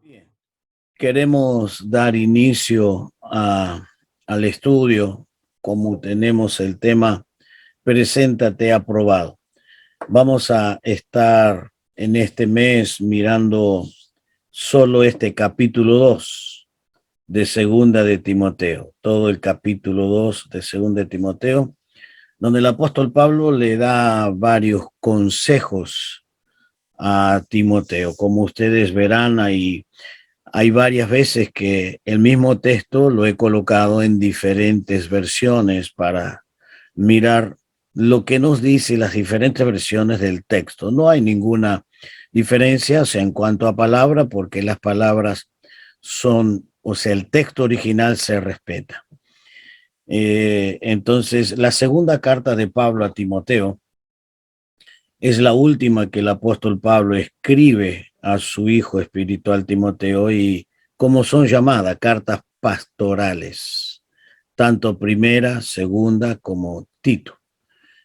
Bien. Queremos dar inicio al estudio, como tenemos el tema Preséntate aprobado. Vamos a estar en este mes mirando solo este capítulo 2 de Segunda de Timoteo, todo el capítulo 2 de Segunda de Timoteo, donde el apóstol Pablo le da varios consejos a Timoteo. Como ustedes verán, hay varias veces que el mismo texto lo he colocado en diferentes versiones para mirar lo que nos dice las diferentes versiones del texto. No hay ninguna diferencia, o sea, en cuanto a palabra, porque las palabras son, o sea, el texto original se respeta. Entonces, la segunda carta de Pablo a Timoteo es la última que el apóstol Pablo escribe a su hijo espiritual Timoteo y como son llamadas cartas pastorales, tanto primera, segunda como Tito.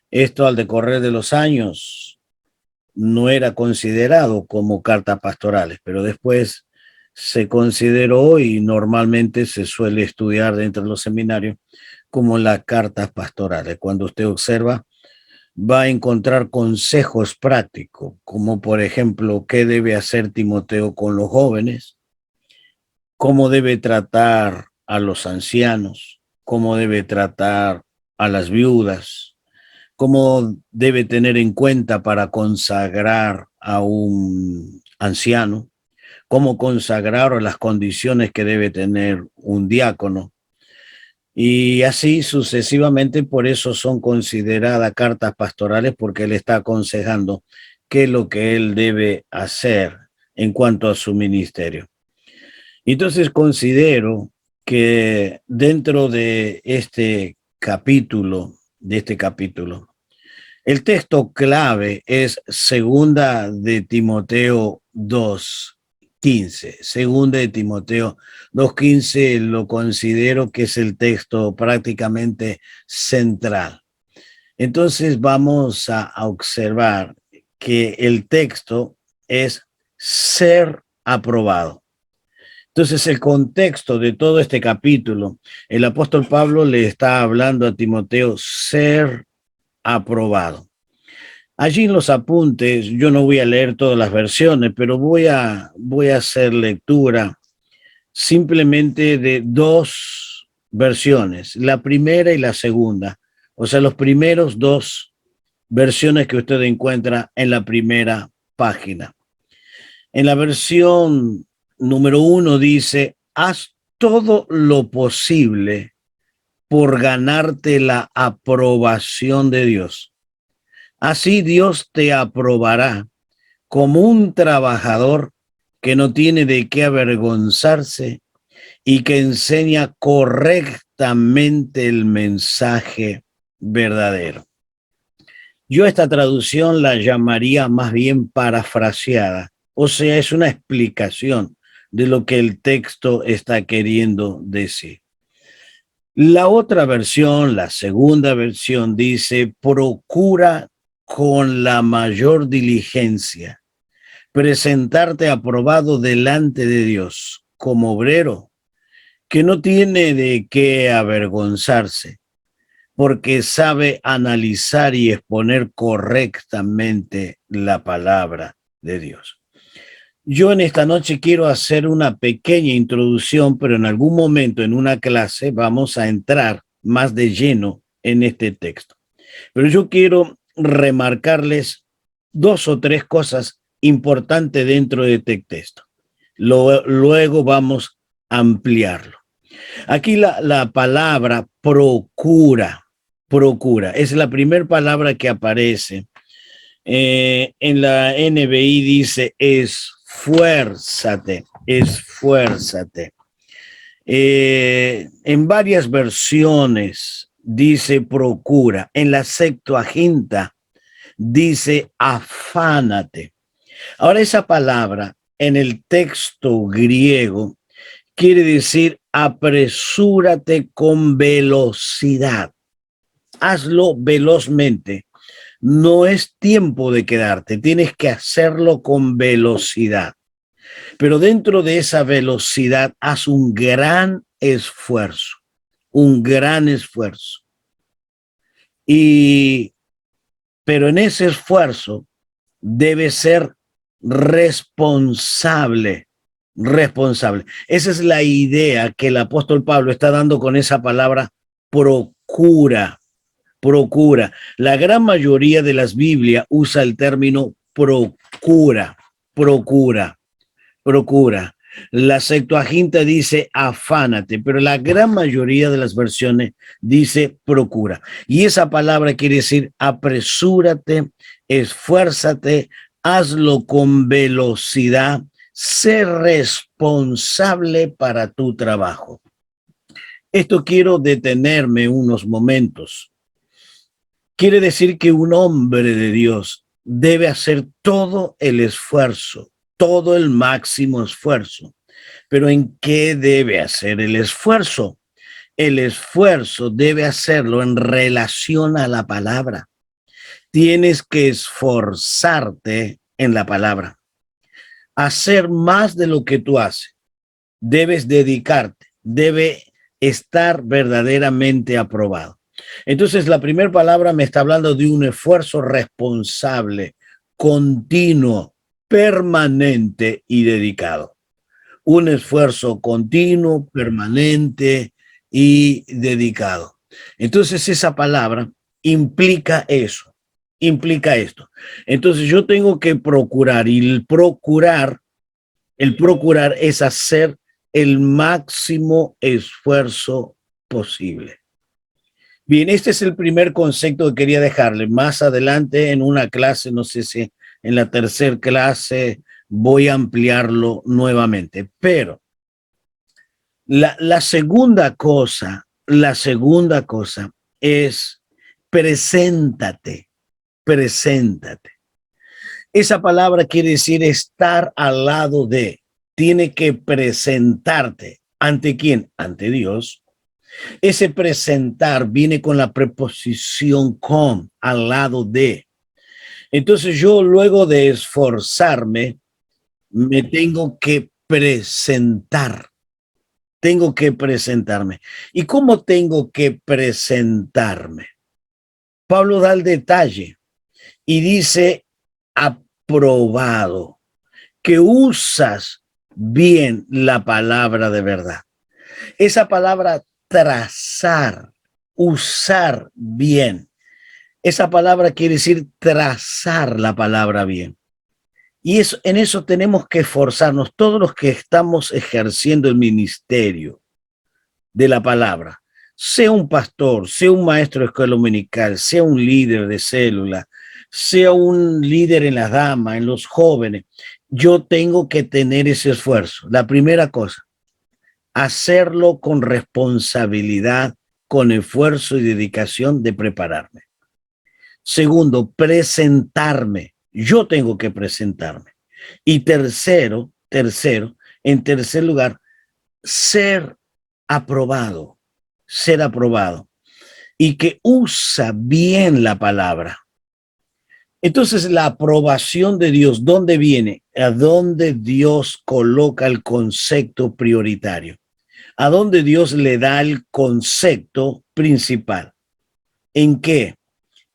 Esto al decorrer de los años no era considerado como cartas pastorales, pero después se consideró y normalmente se suele estudiar dentro de los seminarios como las cartas pastorales. Cuando usted observa, va a encontrar consejos prácticos, como por ejemplo, qué debe hacer Timoteo con los jóvenes, cómo debe tratar a los ancianos, cómo debe tratar a las viudas, cómo debe tener en cuenta para consagrar a un anciano, cómo consagrar las condiciones que debe tener un diácono, y así sucesivamente. Por eso son consideradas cartas pastorales, porque él está aconsejando qué es lo que él debe hacer en cuanto a su ministerio. Entonces considero que dentro de este capítulo, el texto clave es Segunda de Timoteo 2:15. Segunda de Timoteo 2:15 lo considero que es el texto prácticamente central. Entonces vamos a observar que el texto es ser aprobado. Entonces el contexto de todo este capítulo, el apóstol Pablo le está hablando a Timoteo ser aprobado. Allí en los apuntes, yo no voy a leer todas las versiones, pero voy a hacer lectura simplemente de dos versiones, la primera y la segunda. O sea, los primeros dos versiones que usted encuentra en la primera página. En la versión número 1 dice: haz todo lo posible por ganarte la aprobación de Dios. Así Dios te aprobará como un trabajador que no tiene de qué avergonzarse y que enseña correctamente el mensaje verdadero. Yo esta traducción la llamaría más bien parafraseada, o sea, es una explicación de lo que el texto está queriendo decir. La otra versión, la segunda versión, dice: procura con la mayor diligencia presentarte aprobado delante de Dios como obrero que no tiene de qué avergonzarse, porque sabe analizar y exponer correctamente la palabra de Dios. Yo en esta noche quiero hacer una pequeña introducción, pero en algún momento en una clase vamos a entrar más de lleno en este texto. Pero yo quiero remarcarles dos o tres cosas importantes dentro de este texto. Luego vamos a ampliarlo. Aquí la palabra procura, es la primera palabra que aparece. En la NBI dice esfuérzate, esfuérzate. En varias versiones dice procura. En la Septuaginta dice afánate. Ahora, esa palabra en el texto griego quiere decir apresúrate con velocidad. hazlo velozmente. No es tiempo de quedarte, tienes que hacerlo con velocidad. Pero dentro de esa velocidad, haz un gran esfuerzo, un gran esfuerzo. Pero en ese esfuerzo debe ser responsable, responsable. Esa es la idea que el apóstol Pablo está dando con esa palabra procura, procura. La gran mayoría de las Biblias usa el término procura, procura, procura. La Septuaginta dice afánate, pero la gran mayoría de las versiones dice procura. Y esa palabra quiere decir apresúrate, esfuérzate, hazlo con velocidad, sé responsable para tu trabajo. Esto quiero detenerme unos momentos. Quiere decir que un hombre de Dios debe hacer todo el esfuerzo, todo el máximo esfuerzo. Pero ¿en qué debe hacer el esfuerzo? El esfuerzo debe hacerlo en relación a la palabra. Tienes que esforzarte en la palabra. Hacer más de lo que tú haces. Debes dedicarte. Debe estar verdaderamente aprobado. Entonces, la primera palabra me está hablando de un esfuerzo responsable, continuo, permanente y dedicado. Un esfuerzo continuo, permanente y dedicado. Entonces, esa palabra implica eso, implica esto. Entonces, yo tengo que procurar, y el procurar es hacer el máximo esfuerzo posible. Bien, este es el primer concepto que quería dejarle. Más adelante en una clase, no sé si en la tercera clase voy a ampliarlo nuevamente. Pero la segunda cosa es preséntate, preséntate. Esa palabra quiere decir estar al lado de. Tiene que presentarte. ¿Ante quién? Ante Dios. Ese presentar viene con la preposición con, al lado de. Entonces yo luego de esforzarme, me tengo que presentar. Tengo que presentarme. ¿Y cómo tengo que presentarme? Pablo da el detalle y dice aprobado, que usas bien la palabra de verdad. Esa palabra trazar, usar bien. Esa palabra quiere decir trazar la palabra bien. Y eso, en eso tenemos que esforzarnos todos los que estamos ejerciendo el ministerio de la palabra. Sea un pastor, sea un maestro de escuela dominical, sea un líder de célula, sea un líder en las damas, en los jóvenes. Yo tengo que tener ese esfuerzo. La primera cosa, hacerlo con responsabilidad, con esfuerzo y dedicación de prepararme. Segundo, presentarme. Yo tengo que presentarme. Y en tercer lugar, ser aprobado, ser aprobado. Y que usa bien la palabra. Entonces, la aprobación de Dios, ¿dónde viene? A dónde Dios coloca el concepto prioritario. A dónde Dios le da el concepto principal. ¿En qué?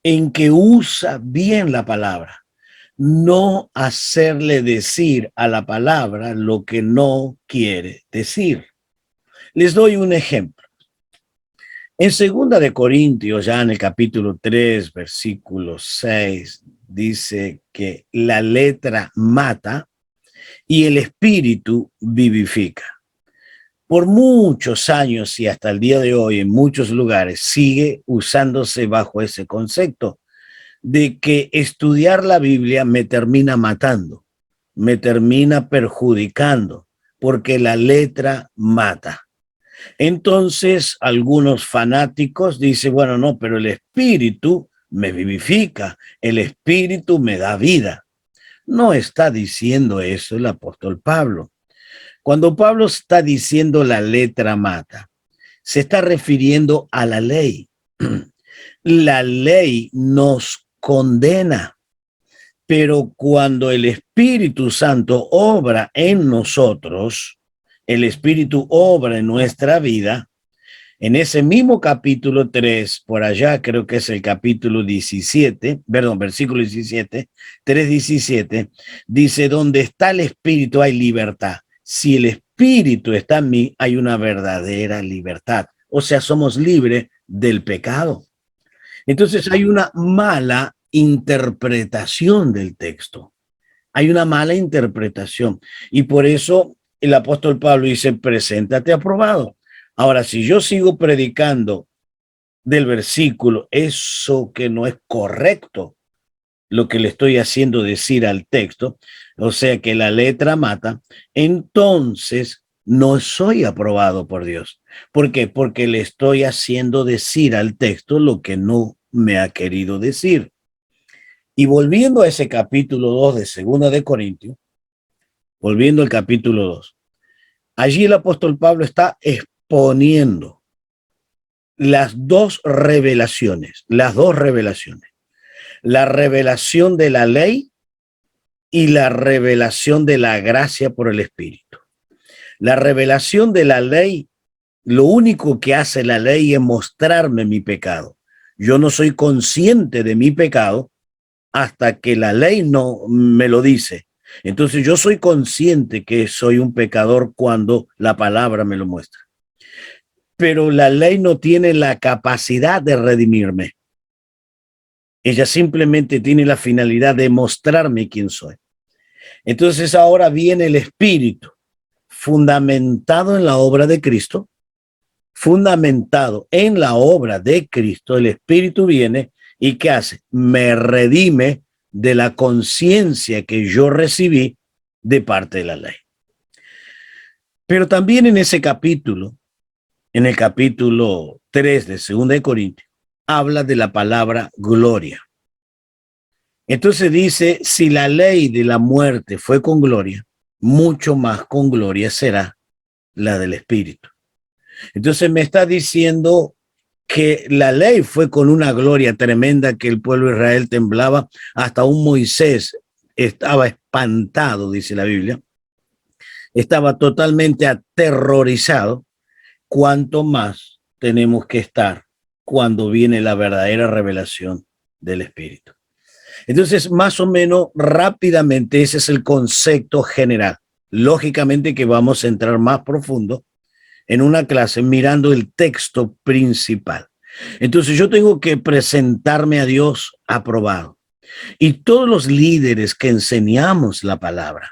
En que usa bien la palabra. No hacerle decir a la palabra lo que no quiere decir. Les doy un ejemplo. En 2 de Corintios, ya en el capítulo 3, versículo 6, dice que la letra mata y el espíritu vivifica. Por muchos años y hasta el día de hoy en muchos lugares sigue usándose bajo ese concepto de que estudiar la Biblia me termina matando, me termina perjudicando, porque la letra mata. Entonces, algunos fanáticos dicen, bueno, no, pero el espíritu me vivifica, el espíritu me da vida. No está diciendo eso el apóstol Pablo. Cuando Pablo está diciendo la letra mata, se está refiriendo a la ley. la ley nos condena, pero cuando el Espíritu Santo obra en nosotros, el Espíritu obra en nuestra vida, en ese mismo capítulo 3, por allá creo que es el capítulo 17, perdón, versículo 17, 3:17, dice, donde está el Espíritu hay libertad. Si el Espíritu está en mí, hay una verdadera libertad. O sea, somos libres del pecado. Entonces hay una mala interpretación del texto. Hay una mala interpretación. Y por eso el apóstol Pablo dice, preséntate aprobado. Ahora, si yo sigo predicando del versículo eso que no es correcto, lo que le estoy haciendo decir al texto, o sea que la letra mata, entonces no soy aprobado por Dios. ¿Por qué? Porque le estoy haciendo decir al texto lo que no me ha querido decir. Y volviendo a ese capítulo 2 de Segunda de Corintios, volviendo al capítulo 2, allí el apóstol Pablo está exponiendo las dos revelaciones, la revelación de la ley y la revelación de la gracia por el Espíritu. La revelación de la ley, lo único que hace la ley es mostrarme mi pecado. Yo no soy consciente de mi pecado hasta que la ley no me lo dice. Entonces yo soy consciente que soy un pecador cuando la palabra me lo muestra. Pero la ley no tiene la capacidad de redimirme. Ella simplemente tiene la finalidad de mostrarme quién soy. Entonces ahora viene el Espíritu, fundamentado en la obra de Cristo, fundamentado en la obra de Cristo, el Espíritu viene y ¿qué hace? Me redime de la conciencia que yo recibí de parte de la ley. Pero también en ese capítulo, en el capítulo 3 de 2 de Corintios, habla de la palabra gloria. Entonces dice, si la ley de la muerte fue con gloria, mucho más con gloria será la del Espíritu. Entonces me está diciendo que la ley fue con una gloria tremenda que el pueblo de Israel temblaba, hasta un Moisés estaba espantado, dice la Biblia, estaba totalmente aterrorizado. Cuánto más tenemos que estar cuando viene la verdadera revelación del Espíritu. Entonces, más o menos rápidamente, ese es el concepto general. Lógicamente que vamos a entrar más profundo en una clase mirando el texto principal. Entonces yo tengo que presentarme a Dios aprobado. Y todos los líderes que enseñamos la palabra,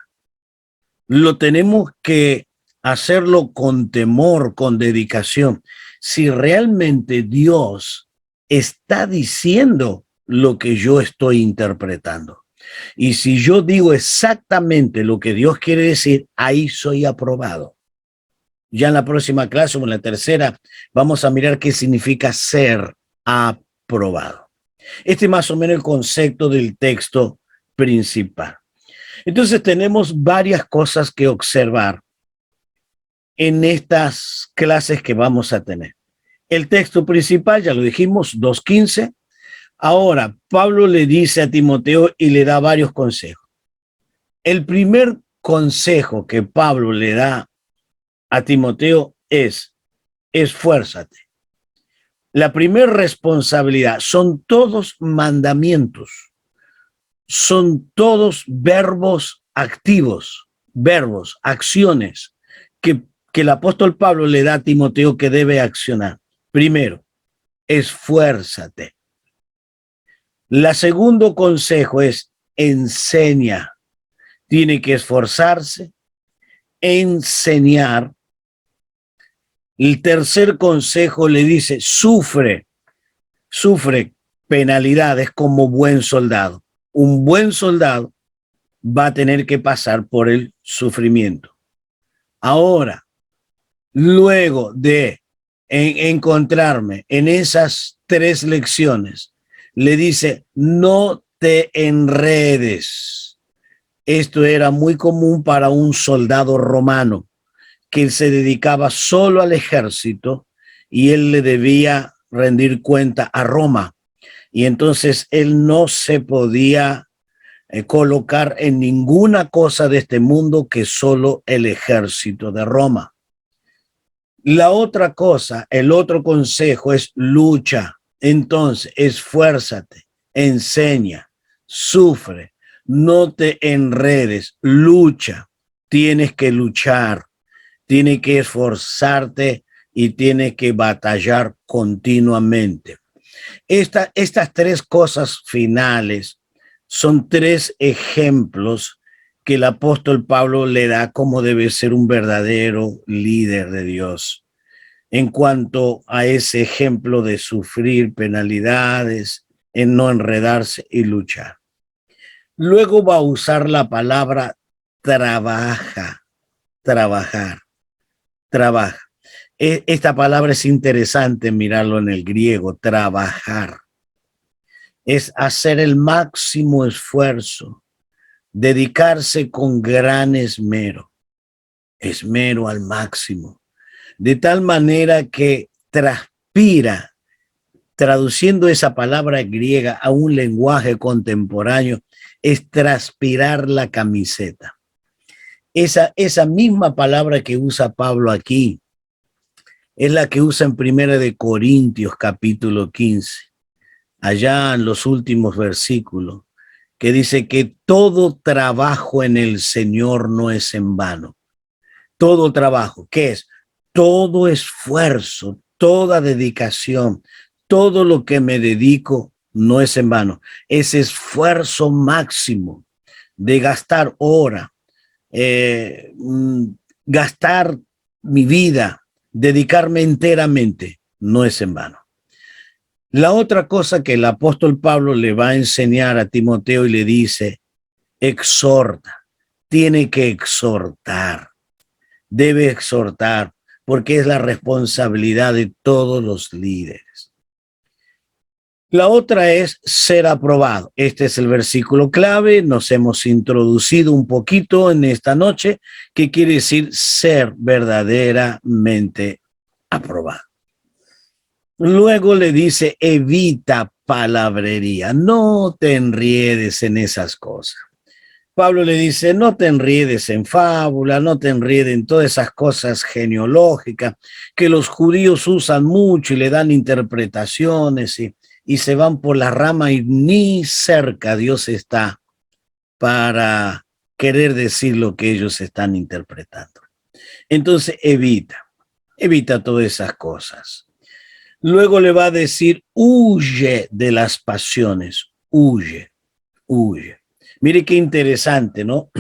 lo tenemos que hacerlo con temor, con dedicación. Si realmente Dios está diciendo lo que yo estoy interpretando. Y si yo digo exactamente lo que Dios quiere decir, ahí soy aprobado. Ya en la próxima clase o en la tercera vamos a mirar qué significa ser aprobado. Este es más o menos el concepto del texto principal. Entonces tenemos varias cosas que observar en estas clases que vamos a tener. El texto principal, ya lo dijimos, 2:15. Ahora, Pablo le dice a Timoteo y le da varios consejos. El primer consejo que Pablo le da a Timoteo es, esfuérzate. La primera responsabilidad son todos mandamientos, son todos verbos activos, verbos, acciones que el apóstol Pablo le da a Timoteo que debe accionar. Primero, esfuérzate. La segundo consejo es enseña. Tiene que esforzarse, enseñar. El tercer consejo le dice, sufre penalidades como buen soldado. Un buen soldado va a tener que pasar por el sufrimiento. Ahora, luego de encontrarme en esas tres lecciones, le dice, no te enredes. Esto era muy común para un soldado romano que se dedicaba solo al ejército y él le debía rendir cuenta a Roma. y entonces él no se podía colocar en ninguna cosa de este mundo que solo el ejército de Roma. La otra cosa, el otro consejo es lucha. Entonces, esfuérzate, enseña, sufre, no te enredes, lucha. Tienes que luchar, tienes que esforzarte y tienes que batallar continuamente. Estas tres cosas finales son tres ejemplos que el apóstol Pablo le da como debe ser un verdadero líder de Dios. En cuanto a ese ejemplo de sufrir penalidades, en no enredarse y luchar. Luego va a usar la palabra trabaja, trabajar, trabaja. Esta palabra es interesante mirarlo en el griego, trabajar. Es hacer el máximo esfuerzo, dedicarse con gran esmero, esmero al máximo, de tal manera que transpira, traduciendo esa palabra griega a un lenguaje contemporáneo, es transpirar la camiseta. Esa misma palabra que usa Pablo aquí es la que usa en 1 Corintios capítulo 15, allá en los últimos versículos, que dice que todo trabajo en el Señor no es en vano. Todo trabajo, ¿qué es? Todo esfuerzo, toda dedicación, todo lo que me dedico no es en vano. Es esfuerzo máximo de gastar hora, gastar mi vida, dedicarme enteramente, no es en vano. La otra cosa que el apóstol Pablo le va a enseñar a Timoteo y le dice, exhorta, tiene que exhortar, debe exhortar, porque es la responsabilidad de todos los líderes. La otra es ser aprobado. Este es el versículo clave, nos hemos introducido un poquito en esta noche, que quiere decir ser verdaderamente aprobado. Luego le dice, evita palabrería, no te enriedes en esas cosas. Pablo le dice, no te enriedes en fábula, no te enriedes en todas esas cosas genealógicas que los judíos usan mucho y le dan interpretaciones y se van por la rama y ni cerca Dios está para querer decir lo que ellos están interpretando. Entonces evita todas esas cosas. Luego le va a decir, huye de las pasiones, huye, huye. Mire qué interesante, ¿no?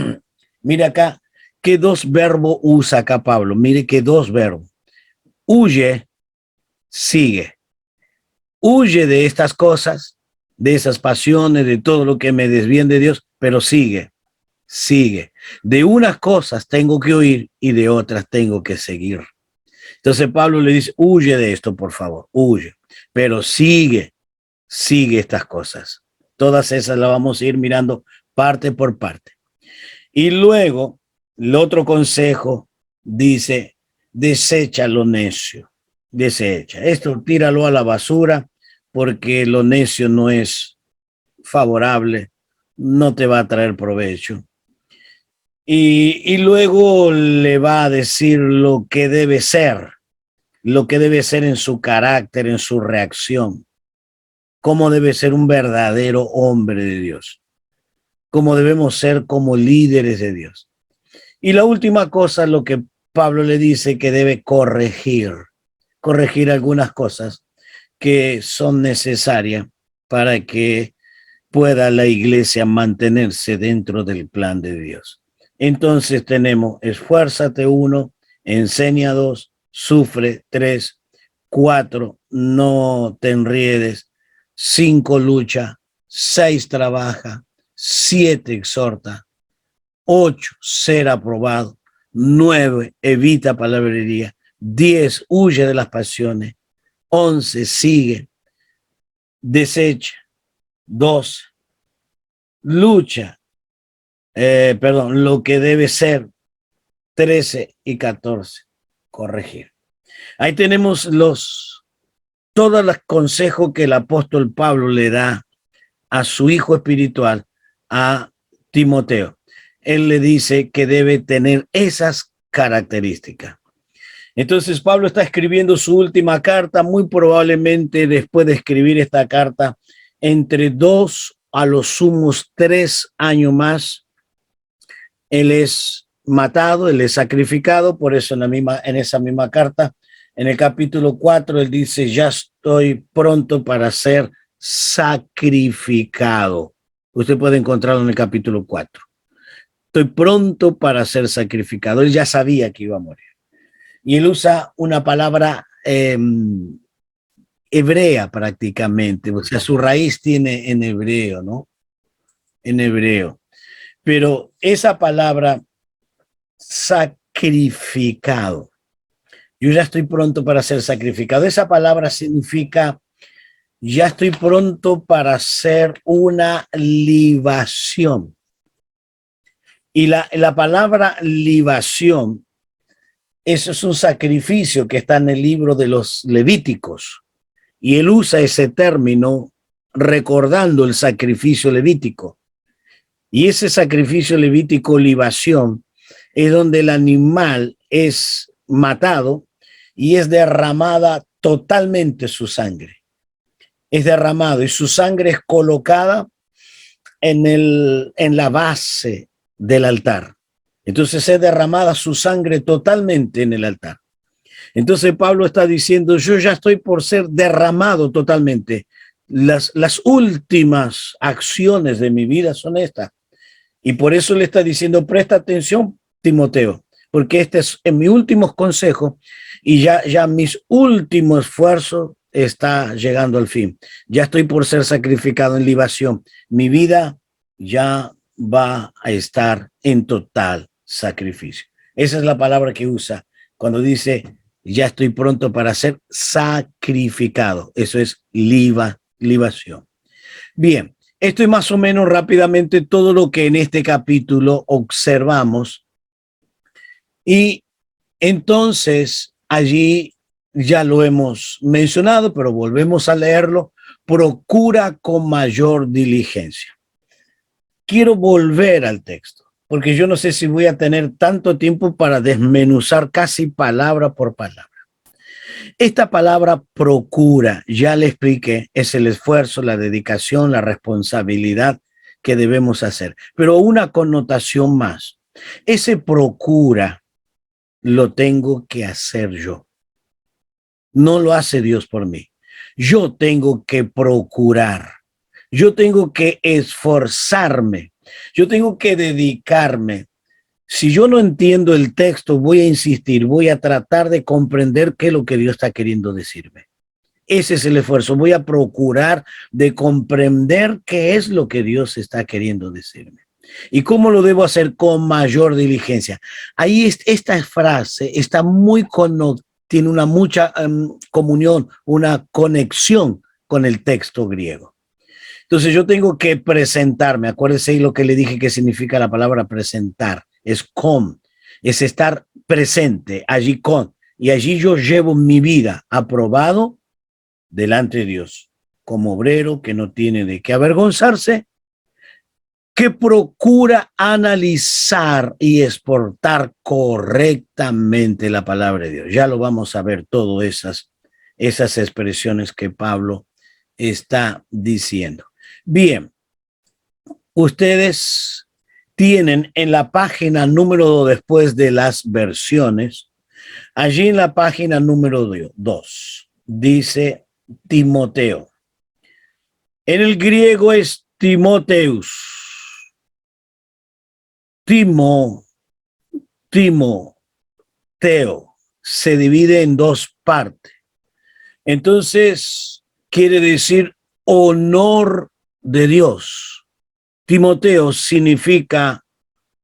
Mire acá, qué dos verbos usa acá Pablo. Mire qué dos verbos. Huye, sigue. Huye de estas cosas, de esas pasiones, de todo lo que me desvíen de Dios, pero sigue, sigue. De unas cosas tengo que huir y de otras tengo que seguir. Entonces Pablo le dice, huye de esto, por favor, huye, pero sigue estas cosas. Todas esas las vamos a ir mirando parte por parte. Y luego, el otro consejo dice, desecha lo necio, desecha. Esto tíralo a la basura porque lo necio no es favorable, no te va a traer provecho. Y luego le va a decir lo que debe ser en su carácter, en su reacción, cómo debe ser un verdadero hombre de Dios, cómo debemos ser como líderes de Dios. Y la última cosa, lo que Pablo le dice que debe corregir algunas cosas que son necesarias para que pueda la iglesia mantenerse dentro del plan de Dios. Entonces tenemos, esfuérzate 1, enseña 2, sufre 3, 4, no te enriedes, 5, lucha, 6, trabaja, 7, exhorta, 8, ser aprobado, 9, evita palabrería, 10, huye de las pasiones, 11, sigue, desecha, 12, lucha, lo que debe ser, 13 y 14, corregir. Ahí tenemos los todo el consejo que el apóstol Pablo le da a su hijo espiritual, a Timoteo. Él le dice que debe tener esas características. Entonces Pablo está escribiendo su última carta, muy probablemente después de escribir esta carta, entre 2 a los sumos 3 años más, él es matado, él es sacrificado. Por eso en esa misma carta, en el capítulo 4, él dice, ya estoy pronto para ser sacrificado. Usted puede encontrarlo en el capítulo 4. Estoy pronto para ser sacrificado. Él ya sabía que iba a morir. Y él usa una palabra hebrea prácticamente, o sea, su raíz tiene en hebreo, ¿no? En hebreo. Pero esa palabra sacrificado, yo ya estoy pronto para ser sacrificado, esa palabra significa ya estoy pronto para hacer una libación. Y la palabra libación, eso es un sacrificio que está en el libro de los Levíticos. Y él usa ese término recordando el sacrificio levítico. Y ese sacrificio levítico, libación, es donde el animal es matado y es derramada totalmente su sangre. Es derramado y su sangre es colocada en la base del altar. Entonces es derramada su sangre totalmente en el altar. Entonces Pablo está diciendo, yo ya estoy por ser derramado totalmente. Las últimas acciones de mi vida son estas. Y por eso le está diciendo, presta atención, Timoteo, porque este es en mi último consejo y ya mis últimos esfuerzos está llegando al fin. Ya estoy por ser sacrificado en libación. Mi vida ya va a estar en total sacrificio. Esa es la palabra que usa cuando dice, ya estoy pronto para ser sacrificado. Eso es libación. Bien, esto es más o menos rápidamente todo lo que en este capítulo observamos. Y entonces allí ya lo hemos mencionado, pero volvemos a leerlo. Procura con mayor diligencia. Quiero volver al texto, porque yo no sé si voy a tener tanto tiempo para desmenuzar casi palabra por palabra. Esta palabra procura, ya le expliqué, es el esfuerzo, la dedicación, la responsabilidad que debemos hacer. Pero una connotación más. Ese procura lo tengo que hacer yo. No lo hace Dios por mí. Yo tengo que procurar. Yo tengo que esforzarme. Yo tengo que dedicarme. Si yo no entiendo el texto, voy a insistir, voy a tratar de comprender qué es lo que Dios está queriendo decirme. Ese es el esfuerzo. Voy a procurar de comprender qué es lo que Dios está queriendo decirme. ¿Y cómo lo debo hacer? Con mayor diligencia. Ahí esta frase está muy tiene una mucha comunión, una conexión con el texto griego. Entonces yo tengo que presentarme. Acuérdese lo que le dije que significa la palabra presentar. Es con, es estar presente allí con. Y allí yo llevo mi vida aprobado delante de Dios, como obrero que no tiene de qué avergonzarse, que procura analizar y exportar correctamente la palabra de Dios. Ya lo vamos a ver, todas esas expresiones que Pablo está diciendo. Bien, ustedes tienen en la página número 2, después de las versiones, allí en la página número 2, dice Timoteo. En el griego es Timoteus. Timoteo se divide en 2 partes. Entonces, quiere decir honor de Dios. Timoteo significa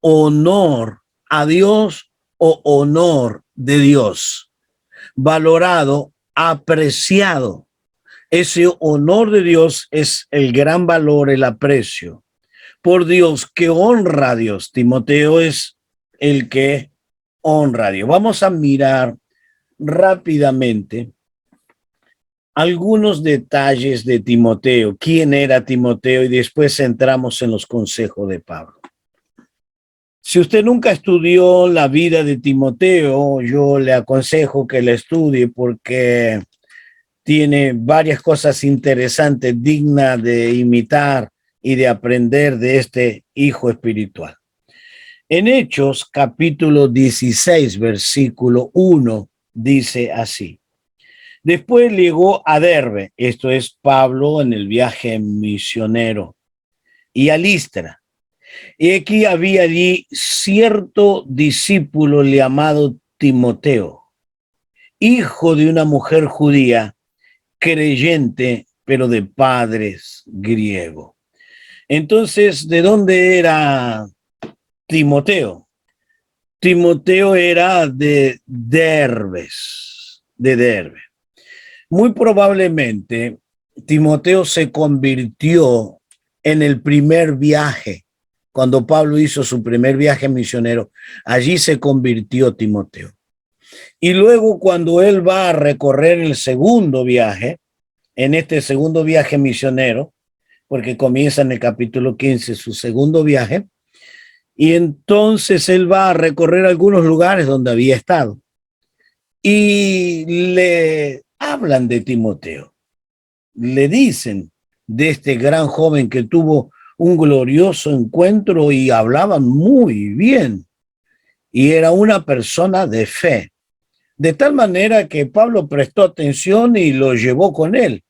honor a Dios o honor de Dios. Valorado, apreciado. Ese honor de Dios es el gran valor, el aprecio por Dios, que honra a Dios. Timoteo es el que honra a Dios. Vamos a mirar rápidamente algunos detalles de Timoteo, quién era Timoteo, y después entramos en los consejos de Pablo. Si usted nunca estudió la vida de Timoteo, yo le aconsejo que la estudie porque tiene varias cosas interesantes, dignas de imitar y de aprender de este hijo espiritual. En Hechos, capítulo 16, versículo 1, dice así. Después llegó a Derbe, esto es Pablo en el viaje misionero, y a Listra. Y aquí había allí cierto discípulo llamado Timoteo, hijo de una mujer judía, creyente, pero de padres griegos. Entonces, ¿de dónde era Timoteo? Timoteo era de Derbe. Muy probablemente Timoteo se convirtió en el primer viaje. Cuando Pablo hizo su primer viaje misionero, allí se convirtió Timoteo. Y luego cuando él va a recorrer el segundo viaje, en este segundo viaje misionero, porque comienza en el capítulo 15 su segundo viaje, y entonces él va a recorrer algunos lugares donde había estado. Y le hablan de Timoteo, le dicen de este gran joven que tuvo un glorioso encuentro y hablaba muy bien, y era una persona de fe, de tal manera que Pablo prestó atención y lo llevó con él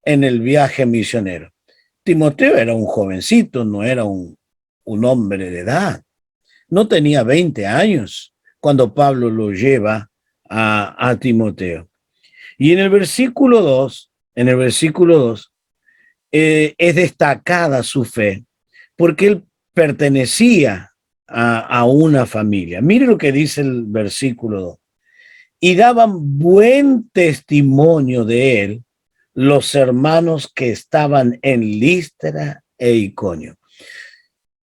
en el viaje misionero. Timoteo era un jovencito, no era un hombre de edad, no tenía 20 años cuando Pablo lo lleva a Timoteo. Y en el versículo 2, es destacada su fe, porque él pertenecía a una familia. Mire lo que dice el versículo 2. Y daban buen testimonio de él los hermanos que estaban en Listra e Iconio.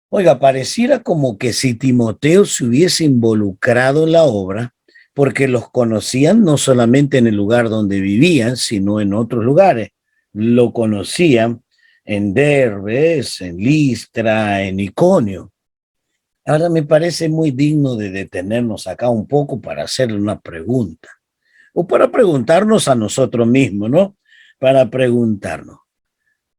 Oiga, pareciera como que si Timoteo se hubiese involucrado en la obra, porque los conocían no solamente en el lugar donde vivían, sino en otros lugares. Lo conocían en Derbe, en Listra, en Iconio. Ahora me parece muy digno de detenernos acá un poco para hacerle una pregunta, o para preguntarnos a nosotros mismos, ¿no? Para preguntarnos.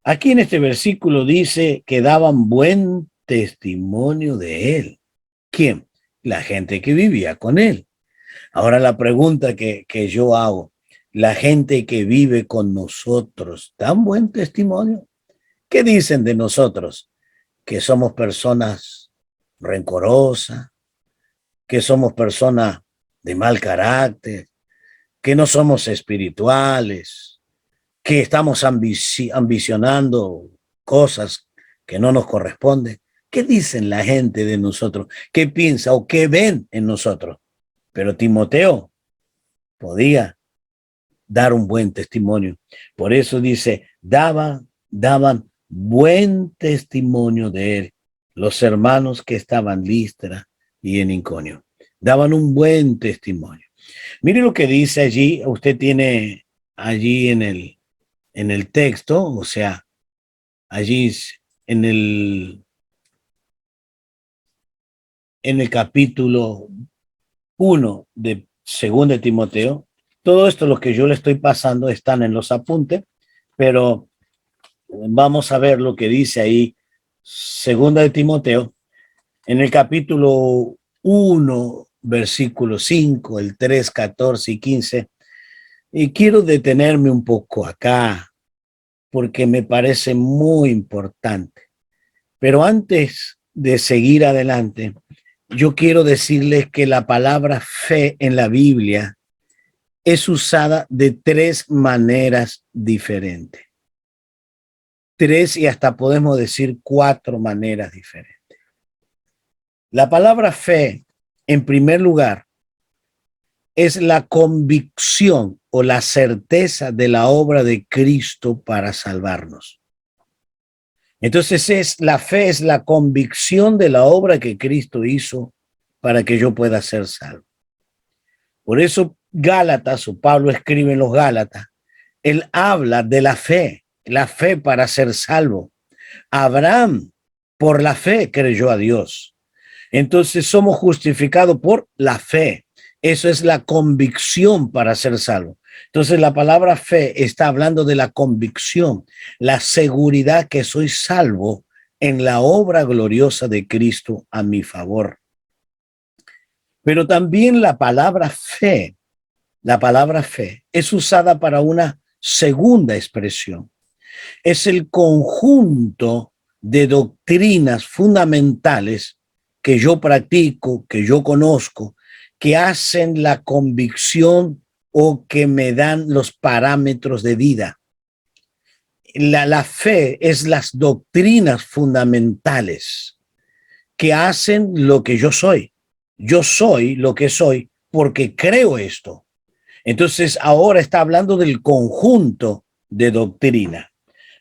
Aquí en este versículo dice que daban buen testimonio de él. ¿Quién? La gente que vivía con él. Ahora la pregunta que yo hago, ¿la gente que vive con nosotros dan buen testimonio? ¿Qué dicen de nosotros? Que somos personas rencorosas, que somos personas de mal carácter, que no somos espirituales, que estamos ambicionando cosas que no nos corresponden. ¿Qué dicen la gente de nosotros? ¿Qué piensa o qué ven en nosotros? Pero Timoteo podía dar un buen testimonio. Por eso dice, daban buen testimonio de él los hermanos que estaban en Listra y en Iconio. Daban un buen testimonio. Mire lo que dice allí, usted tiene allí en el texto, o sea, allí en el capítulo 1 de 2 de Timoteo. Todo esto, lo que yo le estoy pasando, están en los apuntes, pero vamos a ver lo que dice ahí, 2 de Timoteo, en el capítulo 1, versículo 5, el 3, 14 y 15. Y quiero detenerme un poco acá, porque me parece muy importante. Pero antes de seguir adelante, yo quiero decirles que la palabra fe en la Biblia es usada de 3 maneras diferentes. 3 y hasta podemos decir 4 maneras diferentes. La palabra fe, en primer lugar, es la convicción o la certeza de la obra de Cristo para salvarnos. Entonces la fe es la convicción de la obra que Cristo hizo para que yo pueda ser salvo. Por eso Gálatas, o Pablo escribe en los Gálatas, Él habla de la fe para ser salvo. Abraham, por la fe, creyó a Dios. Entonces somos justificados por la fe. Eso es la convicción para ser salvo. Entonces la palabra fe está hablando de la convicción, la seguridad que soy salvo en la obra gloriosa de Cristo a mi favor. Pero también la palabra fe es usada para una segunda expresión. Es el conjunto de doctrinas fundamentales que yo practico, que yo conozco, que hacen la convicción o que me dan los parámetros de vida. La fe es las doctrinas fundamentales que hacen lo que yo soy. Yo soy lo que soy porque creo esto. Entonces ahora está hablando del conjunto de doctrina,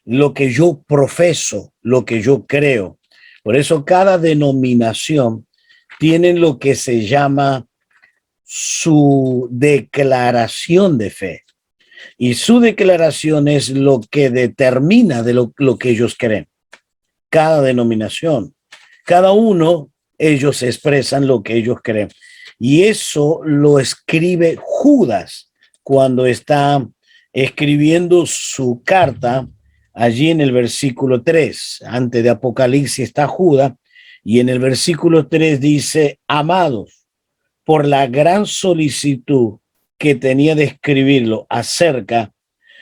lo que yo profeso, lo que yo creo. Por eso cada denominación tiene lo que se llama su declaración de fe. Y su declaración es lo que determina de lo que ellos creen. Cada denominación, cada uno, ellos expresan lo que ellos creen. Y eso lo escribe Judas cuando está escribiendo su carta allí en el versículo 3. Antes de Apocalipsis está Judas y en el versículo 3 dice: amados, por la gran solicitud que tenía de escribirlo acerca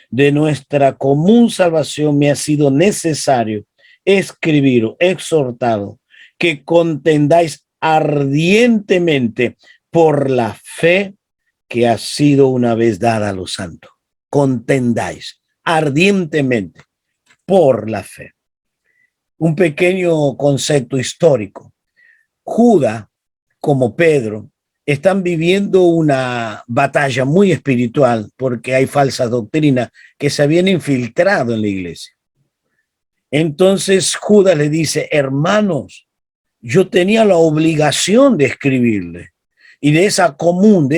de nuestra común salvación, me ha sido necesario escribiros, exhortado, que contendáis ardientemente por la fe que ha sido una vez dada a los santos. Contendáis ardientemente por la fe. Un pequeño concepto histórico. Judas, como Pedro, están viviendo una batalla muy espiritual porque hay falsas doctrinas que se habían infiltrado en la iglesia. Entonces Judas le dice: hermanos, yo tenía la obligación de escribirle, y de esa común,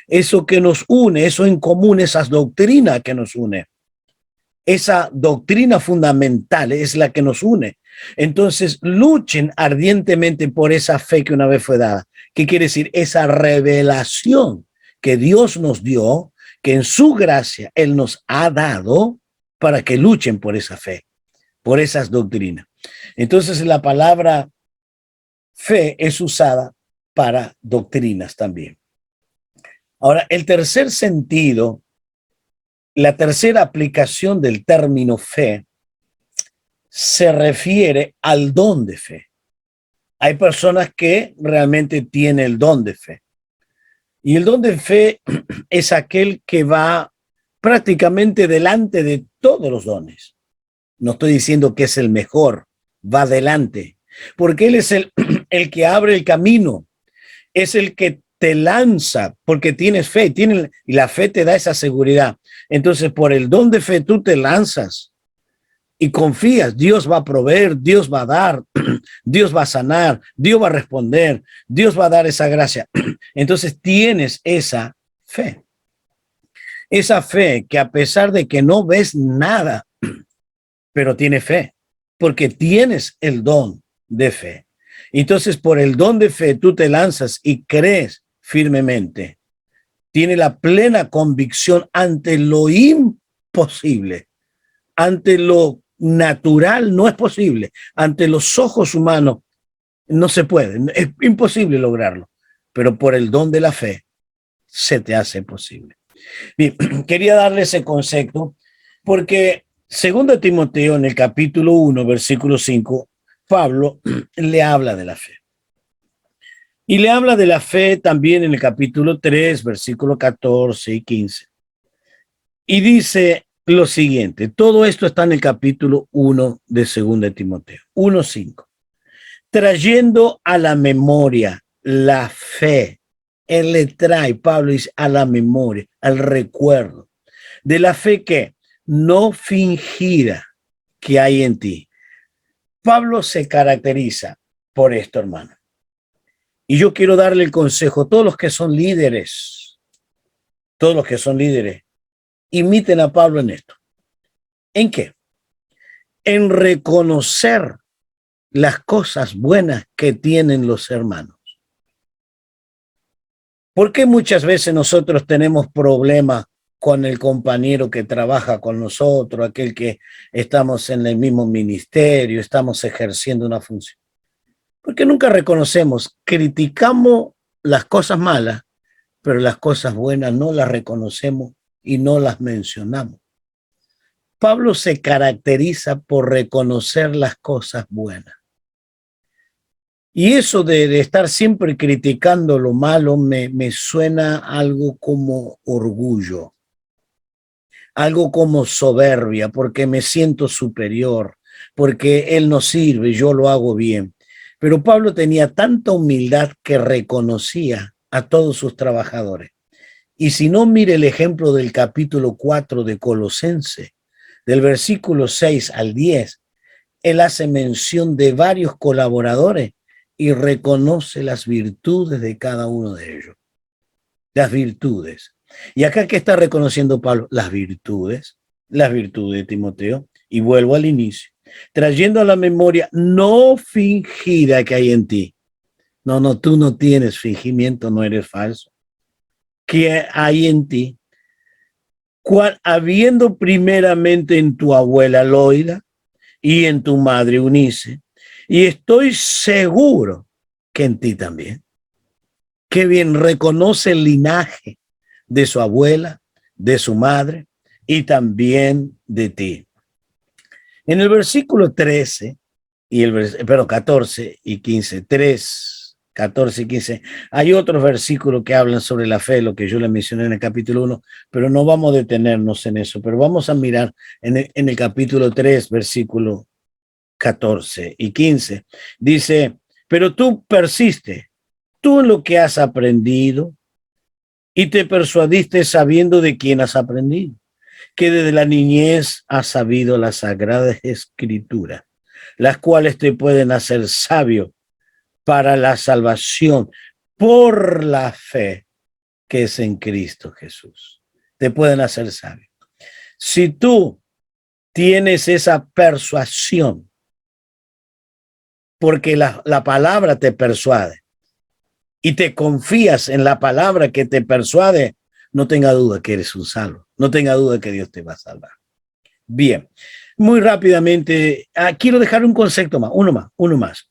eso que nos une, eso en común, esas doctrinas que nos une, esa doctrina fundamental es la que nos une. Entonces luchen ardientemente por esa fe que una vez fue dada. ¿Qué quiere decir? Esa revelación que Dios nos dio, que en su gracia Él nos ha dado para que luchen por esa fe, por esas doctrinas. Entonces la palabra fe es usada para doctrinas también. Ahora, el tercer sentido, la tercera aplicación del término fe se refiere al don de fe. Hay personas que realmente tienen el don de fe. Y el don de fe es aquel que va prácticamente delante de todos los dones. No estoy diciendo que es el mejor, va adelante, porque Él es el que abre el camino, es el que te lanza, porque tienes fe, y la fe te da esa seguridad. Entonces, por el don de fe, tú te lanzas y confías. Dios va a proveer, Dios va a dar, Dios va a sanar, Dios va a responder, Dios va a dar esa gracia. Entonces, tienes esa fe. Esa fe que a pesar de que no ves nada, pero tiene fe, porque tienes el don de fe. Entonces, por el don de fe, tú te lanzas y crees firmemente. Tiene la plena convicción ante lo imposible, ante lo natural no es posible, ante los ojos humanos no se puede, es imposible lograrlo, pero por el don de la fe se te hace posible. Bien, quería darle ese concepto porque segundo Timoteo en el capítulo 1, versículo 5, Pablo le habla de la fe. Y le habla de la fe también en el capítulo 3, versículo 14 y 15. Y dice lo siguiente, todo esto está en el capítulo 1 de 2 Timoteo, 1:5. Trayendo a la memoria la fe, él le trae, Pablo dice, a la memoria, al recuerdo de la fe que no fingida que hay en ti. Pablo se caracteriza por esto, hermano. Y yo quiero darle el consejo a todos los que son líderes, todos los que son líderes, imiten a Pablo en esto. ¿En qué? En reconocer las cosas buenas que tienen los hermanos. ¿Por qué muchas veces nosotros tenemos problemas con el compañero que trabaja con nosotros, aquel que estamos en el mismo ministerio, estamos ejerciendo una función? Porque nunca reconocemos, criticamos las cosas malas, pero las cosas buenas no las reconocemos y no las mencionamos. Pablo se caracteriza por reconocer las cosas buenas. Y eso de estar siempre criticando lo malo me suena algo como orgullo, algo como soberbia, porque me siento superior, porque él no sirve, yo lo hago bien. Pero Pablo tenía tanta humildad que reconocía a todos sus trabajadores. Y si no, mire el ejemplo del capítulo 4 de Colosense, del versículo 6 al 10, él hace mención de varios colaboradores y reconoce las virtudes de cada uno de ellos. Las virtudes. Y acá, ¿qué está reconociendo Pablo? Las virtudes de Timoteo. Y vuelvo al inicio, trayendo a la memoria no fingida que hay en ti. No, tú no tienes fingimiento, no eres falso. Que hay en ti, cual habiendo primeramente en tu abuela Loida y en tu madre Unice, y estoy seguro que en ti también. Qué bien reconoce el linaje de su abuela, de su madre y también de ti. En el versículo 13 y perdón, 14 y 15, 3, 14 y 15, hay otros versículos que hablan sobre la fe, lo que yo le mencioné en el capítulo 1, pero no vamos a detenernos en eso, pero vamos a mirar en el capítulo 3, versículo 14 y 15. Dice, pero tú persiste, tú en lo que has aprendido y te persuadiste sabiendo de quién has aprendido, que desde la niñez has sabido las sagradas escrituras, las cuales te pueden hacer sabio para la salvación por la fe que es en Cristo Jesús. Te pueden hacer sabio. Si tú tienes esa persuasión, porque la palabra te persuade y te confías en la palabra que te persuade, no tenga duda que eres un salvo, no tenga duda que Dios te va a salvar. Bien, muy rápidamente, quiero dejar un concepto más, uno más,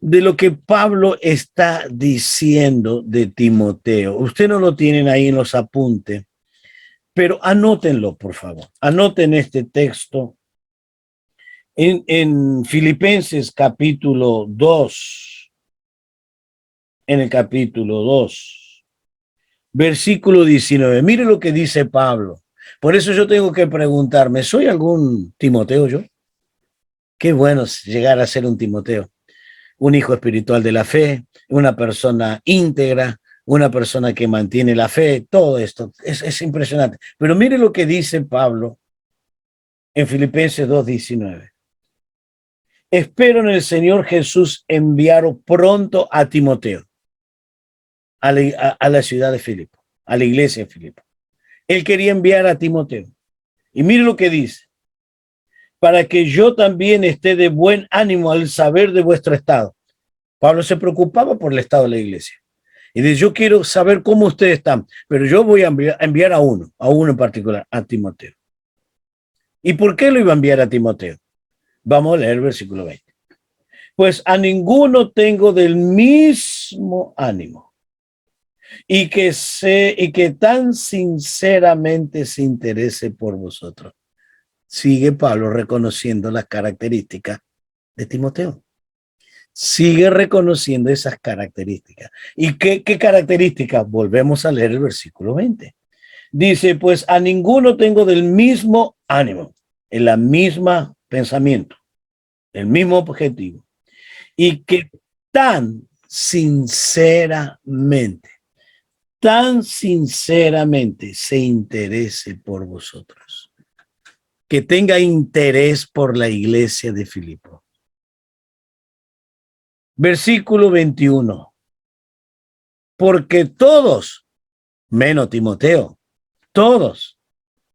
de lo que Pablo está diciendo de Timoteo. Usted no lo tienen ahí en los apuntes, pero anótenlo, por favor. Anoten este texto en Filipenses capítulo 2, en el capítulo 2, versículo 19. Mire lo que dice Pablo. Por eso yo tengo que preguntarme, ¿soy algún Timoteo yo? Qué bueno llegar a ser un Timoteo, un hijo espiritual de la fe, una persona íntegra, una persona que mantiene la fe, todo esto. Es impresionante. Pero mire lo que dice Pablo en Filipenses 2:19. Espero en el Señor Jesús enviaros pronto a Timoteo, a la ciudad de Filipo, a la iglesia de Filipo. Él quería enviar a Timoteo. Y mire lo que dice, para que yo también esté de buen ánimo al saber de vuestro estado. Pablo se preocupaba por el estado de la iglesia. Y dice, yo quiero saber cómo ustedes están, pero yo voy a enviar a uno en particular, a Timoteo. ¿Y por qué lo iba a enviar a Timoteo? Vamos a leer el versículo 20. Pues a ninguno tengo del mismo ánimo y que tan sinceramente se interese por vosotros. Sigue Pablo reconociendo las características de Timoteo. Sigue reconociendo esas características. ¿Y qué características? Volvemos a leer el versículo 20. Dice, pues a ninguno tengo del mismo ánimo, en la misma pensamiento, el mismo objetivo, y que tan sinceramente se interese por vosotros, que tenga interés por la iglesia de Filipo. Versículo 21. Porque todos, menos Timoteo, Todos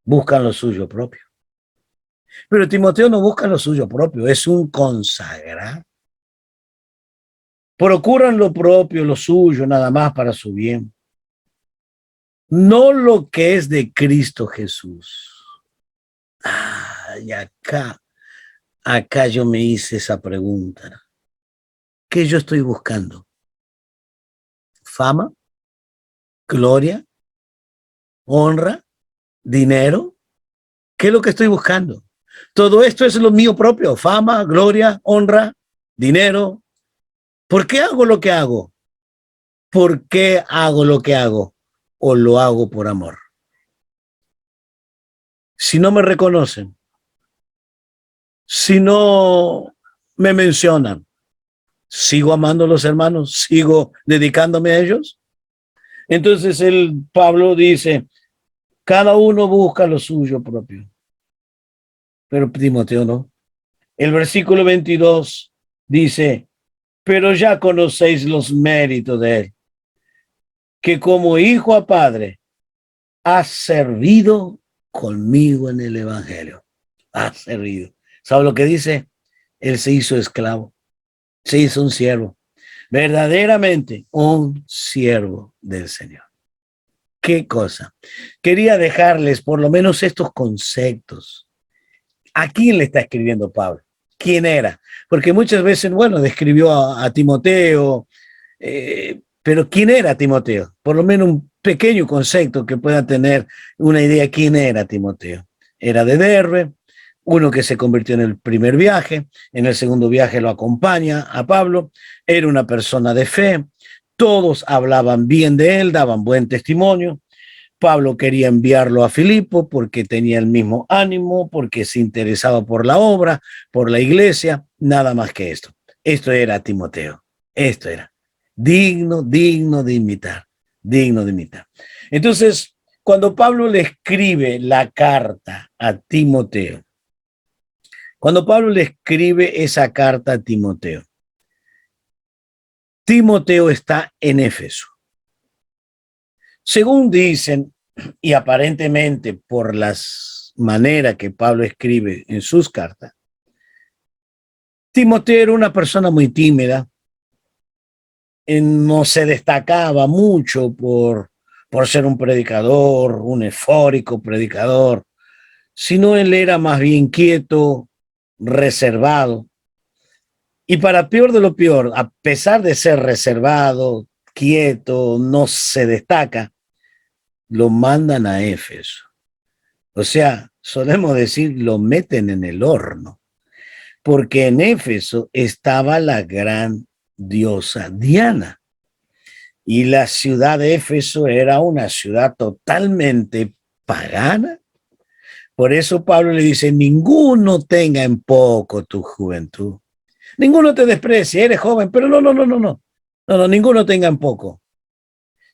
buscan lo suyo propio. Pero Timoteo no busca lo suyo propio, es un consagrado. Procuran lo propio, lo suyo, nada más para su bien. No lo que es de Cristo Jesús. Y acá yo me hice esa pregunta. ¿Qué yo estoy buscando? ¿Fama? ¿Gloria? ¿Honra? ¿Dinero? ¿Qué es lo que estoy buscando? Todo esto es lo mío propio. Fama, gloria, honra, dinero. ¿Por qué hago lo que hago? ¿Por qué hago lo que hago? ¿O lo hago por amor? Si no me reconocen, si no me mencionan, ¿sigo amando a los hermanos? ¿Sigo dedicándome a ellos? Entonces Pablo dice, cada uno busca lo suyo propio. Pero Timoteo no. El versículo 22 dice, pero ya conocéis los méritos de él, que como hijo a padre ha servido conmigo en el evangelio. Ha servido. ¿Sabe lo que dice? Él se hizo esclavo, se hizo un siervo, verdaderamente un siervo del Señor. ¿Qué cosa? Quería dejarles por lo menos estos conceptos. ¿A quién le está escribiendo Pablo? ¿Quién era? Porque muchas veces, bueno, describió a Timoteo, pero ¿quién era Timoteo? Por lo menos un pequeño concepto que pueda tener una idea quién era Timoteo. Era de Derbe, uno que se convirtió en el primer viaje, en el segundo viaje lo acompaña a Pablo, era una persona de fe, todos hablaban bien de él, daban buen testimonio. Pablo quería enviarlo a Filipo porque tenía el mismo ánimo, porque se interesaba por la obra, por la iglesia, nada más que esto. Esto era Timoteo, esto era digno de imitar, digno de imitar. Entonces, cuando Pablo le escribe la carta a Timoteo, cuando Pablo le escribe esa carta a Timoteo, Timoteo está en Éfeso. Según dicen, y aparentemente por las maneras que Pablo escribe en sus cartas, Timoteo era una persona muy tímida, no se destacaba mucho por ser un predicador, un eufórico predicador, sino él era más bien quieto, reservado. Y para peor de lo peor, a pesar de ser reservado, quieto, no se destaca, lo mandan a Éfeso. O sea, solemos decir, lo meten en el horno, porque en Éfeso estaba la gran diosa Diana. Y la ciudad de Éfeso era una ciudad totalmente pagana. Por eso Pablo le dice, ninguno tenga en poco tu juventud. Ninguno te desprecie, eres joven, pero no, ninguno tenga en poco.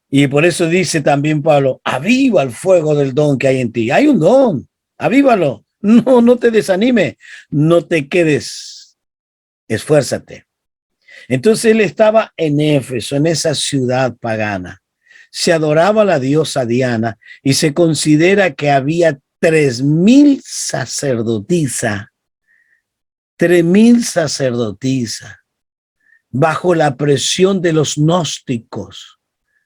Y por eso dice también Pablo, aviva el fuego del don que hay en ti. Hay un don, avívalo. No te desanime, no te quedes, esfuérzate. Entonces él estaba en Éfeso, en esa ciudad pagana. Se adoraba a la diosa Diana y se considera que había 3,000 sacerdotisas, 3,000 sacerdotisas, bajo la presión de los gnósticos,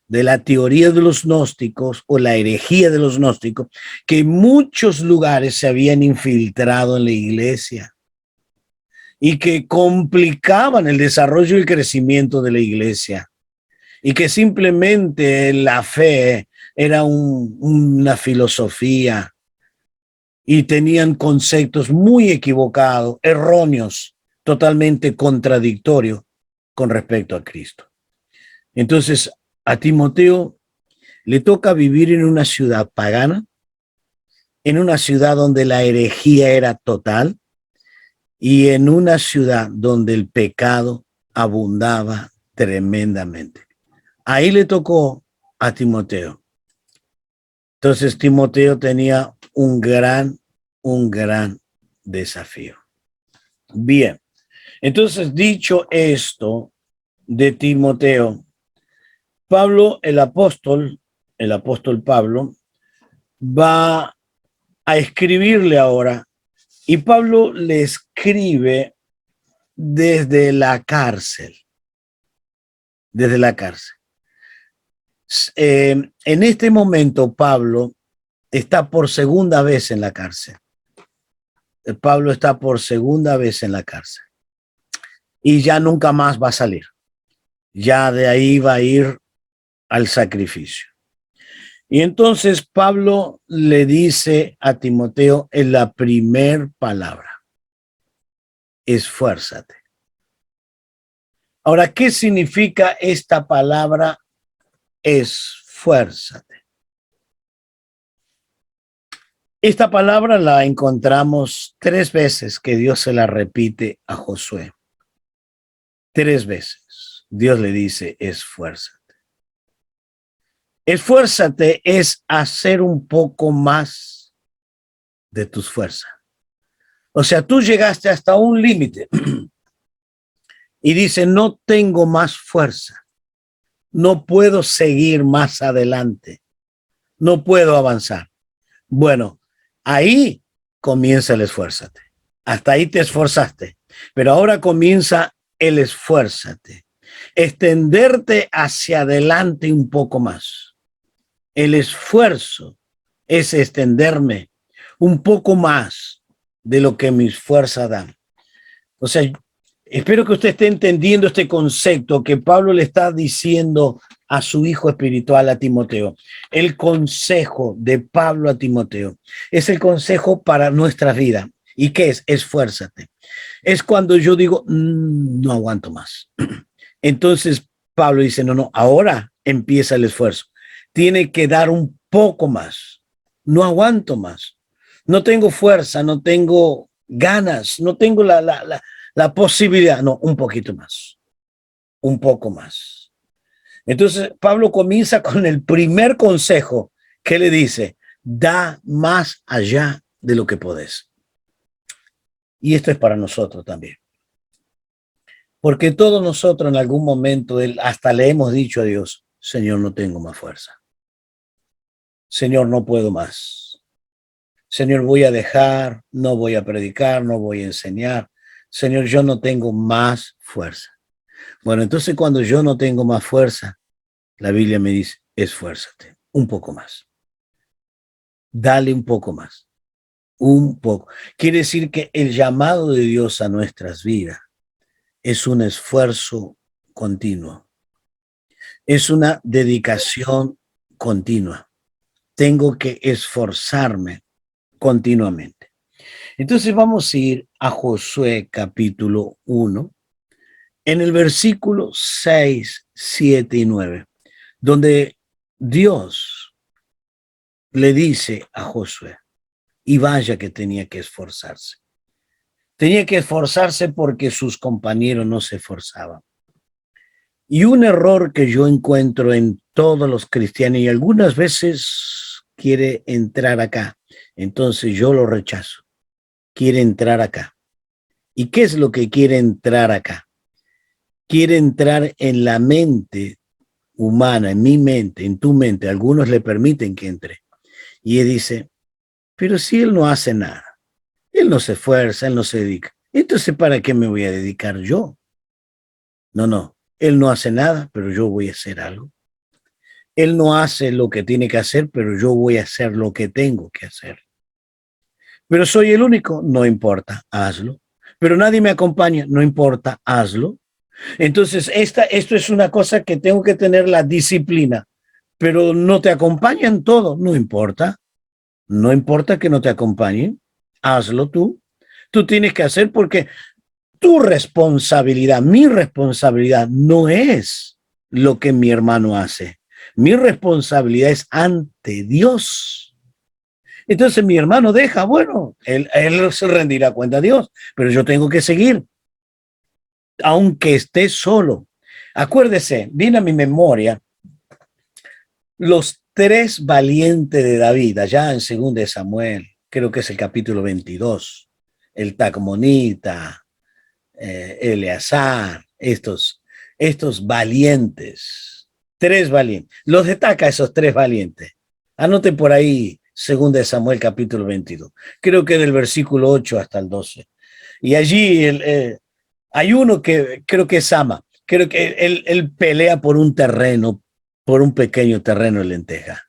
de la teoría de los gnósticos o la herejía de los gnósticos, que en muchos lugares se habían infiltrado en la iglesia y que complicaban el desarrollo y el crecimiento de la iglesia, y que simplemente la fe era una filosofía y tenían conceptos muy equivocados, erróneos, totalmente contradictorios con respecto a Cristo. Entonces, a Timoteo le toca vivir en una ciudad pagana, en una ciudad donde la herejía era total y en una ciudad donde el pecado abundaba tremendamente. Ahí le tocó a Timoteo. Entonces Timoteo tenía un gran desafío. Bien, entonces dicho esto de Timoteo, Pablo, el apóstol Pablo, va a escribirle ahora, y Pablo le escribe desde la cárcel, desde la cárcel. En este momento Pablo está por segunda vez en la cárcel. Pablo está por segunda vez en la cárcel y ya nunca más va a salir. Ya de ahí va a ir al sacrificio. Y entonces Pablo le dice a Timoteo en la primer palabra: esfuérzate. Ahora, ¿qué significa esta palabra esfuérzate? Esta palabra la encontramos 3 veces que Dios se la repite a Josué. 3 veces Dios le dice esfuérzate. Esfuérzate es hacer un poco más de tus fuerzas. O sea, tú llegaste hasta un límite y dice, no tengo más fuerza, no puedo seguir más adelante, no puedo avanzar. Bueno, ahí comienza el esfuérzate. Hasta ahí te esforzaste, pero ahora comienza el esfuérzate. Extenderte hacia adelante un poco más. El esfuerzo es extenderme un poco más de lo que mis fuerzas dan. O sea, espero que usted esté entendiendo este concepto que Pablo le está diciendo a su hijo espiritual, a Timoteo. El consejo de Pablo a Timoteo es el consejo para nuestra vida. ¿Y qué es? Esfuérzate. Es cuando yo digo, no aguanto más. Entonces Pablo dice, no, ahora empieza el esfuerzo. Tiene que dar un poco más. No aguanto más. No tengo fuerza, no tengo ganas, no tengo la posibilidad. No, un poquito más. Un poco más. Entonces Pablo comienza con el primer consejo que le dice, da más allá de lo que podés. Y esto es para nosotros también. Porque todos nosotros en algún momento hasta le hemos dicho a Dios, Señor, no tengo más fuerza. Señor, no puedo más. Señor, voy a dejar, no voy a predicar, no voy a enseñar. Señor, yo no tengo más fuerza. Bueno, entonces cuando yo no tengo más fuerza, la Biblia me dice, esfuérzate un poco más. Dale un poco más. Un poco. Quiere decir que el llamado de Dios a nuestras vidas es un esfuerzo continuo. Es una dedicación continua. Tengo que esforzarme continuamente. Entonces vamos a ir a Josué capítulo 1, en el versículo 6, 7 y 9, donde Dios le dice a Josué, y vaya que tenía que esforzarse. Tenía que esforzarse porque sus compañeros no se esforzaban. Y un error que yo encuentro en todos los cristianos, y algunas veces quiere entrar acá, entonces yo lo rechazo. Quiere entrar acá. ¿Y qué es lo que quiere entrar acá? Quiere entrar en la mente humana, en mi mente, en tu mente. Algunos le permiten que entre. Y él dice, pero si él no hace nada, él no se esfuerza, él no se dedica. Entonces, ¿para qué me voy a dedicar yo? No, él no hace nada, pero yo voy a hacer algo. Él no hace lo que tiene que hacer, pero yo voy a hacer lo que tengo que hacer. Pero soy el único, no importa, hazlo. Pero nadie me acompaña, no importa, hazlo. Entonces, esto es una cosa que tengo que tener la disciplina, pero no te acompañan todo, no importa. No importa que no te acompañen, hazlo tú. Tú tienes que hacer porque tu responsabilidad, mi responsabilidad no es lo que mi hermano hace. Mi responsabilidad es ante Dios. Entonces mi hermano deja, bueno, él se rendirá cuenta a Dios, pero yo tengo que seguir, aunque esté solo. Acuérdese, viene a mi memoria los 3 valientes de David, allá en 2 de Samuel, creo que es el capítulo 22, el Tacmonita, Eleazar, estos valientes, 3 valientes. Los destaca esos 3 valientes. Anote por ahí Segunda de Samuel capítulo 22. Creo que del versículo 8 hasta el 12. Y allí hay uno que creo que es Sama. Creo que él pelea por un terreno, por un pequeño terreno de lenteja.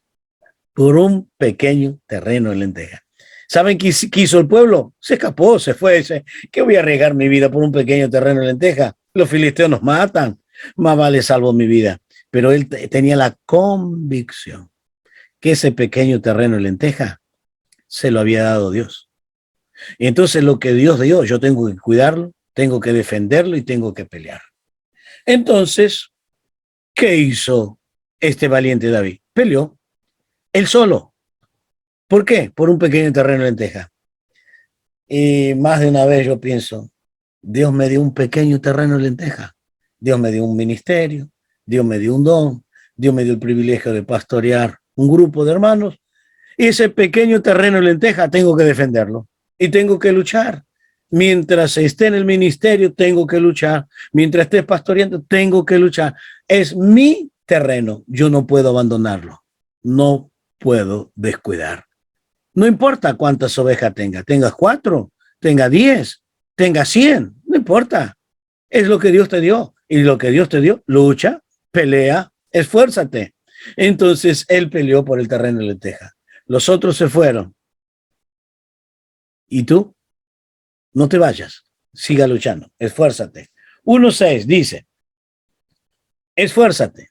Por un pequeño terreno de lenteja. ¿Saben qué hizo el pueblo? Se escapó, se fue. Dice, ¿qué voy a arriesgar mi vida por un pequeño terreno de lenteja? Los filisteos nos matan. Más vale salvo mi vida. Pero él tenía la convicción que ese pequeño terreno de lenteja se lo había dado Dios. Y entonces lo que Dios dio, yo tengo que cuidarlo, tengo que defenderlo y tengo que pelear. Entonces, ¿qué hizo este valiente David? Peleó, él solo. ¿Por qué? Por un pequeño terreno de lenteja. Y más de una vez yo pienso, Dios me dio un pequeño terreno de lenteja. Dios me dio un ministerio, Dios me dio un don, Dios me dio el privilegio de pastorear un grupo de hermanos. Y ese pequeño terreno de lenteja tengo que defenderlo y tengo que luchar. Mientras esté en el ministerio, tengo que luchar. Mientras esté pastoreando, tengo que luchar. Es mi terreno. Yo no puedo abandonarlo. No puedo descuidar. No importa cuántas ovejas tenga 4, tenga 10, tenga 100, no importa. Es lo que Dios te dio. Y lo que Dios te dio, lucha, pelea, esfuérzate. Entonces él peleó por el terreno de lenteja. Los otros se fueron. ¿Y tú? No te vayas. Siga luchando. Esfuérzate. 1:6 dice, esfuérzate.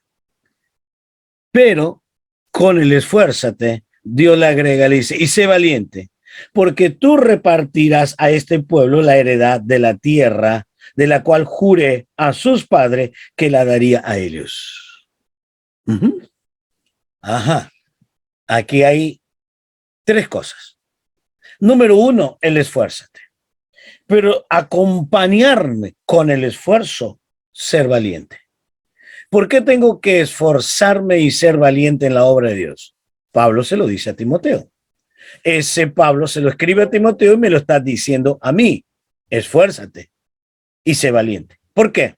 Pero con el esfuérzate, Dios le agrega, le dice, y sé valiente, porque tú repartirás a este pueblo la heredad de la tierra, de la cual juré a sus padres que la daría a ellos. Ajá. Aquí hay 3 cosas. Número 1, el esfuérzate. Pero acompañarme con el esfuerzo, ser valiente. ¿Por qué tengo que esforzarme y ser valiente en la obra de Dios? Pablo se lo dice a Timoteo. Ese Pablo se lo escribe a Timoteo y me lo está diciendo a mí. Esfuérzate y sé valiente. ¿Por qué?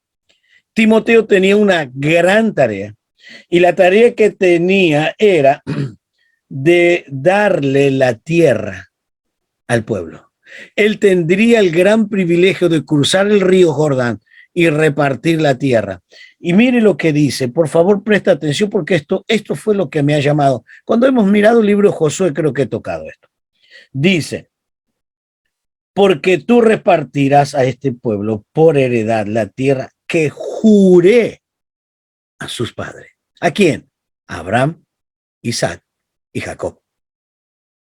Timoteo tenía una gran tarea y la tarea que tenía era de darle la tierra al pueblo. Él tendría el gran privilegio de cruzar el río Jordán y repartir la tierra. Y mire lo que dice, por favor presta atención porque esto fue lo que me ha llamado. Cuando hemos mirado el libro de Josué creo que he tocado esto. Dice, porque tú repartirás a este pueblo por heredad la tierra que juré a sus padres. ¿A quién? A Abraham, Isaac y Jacob.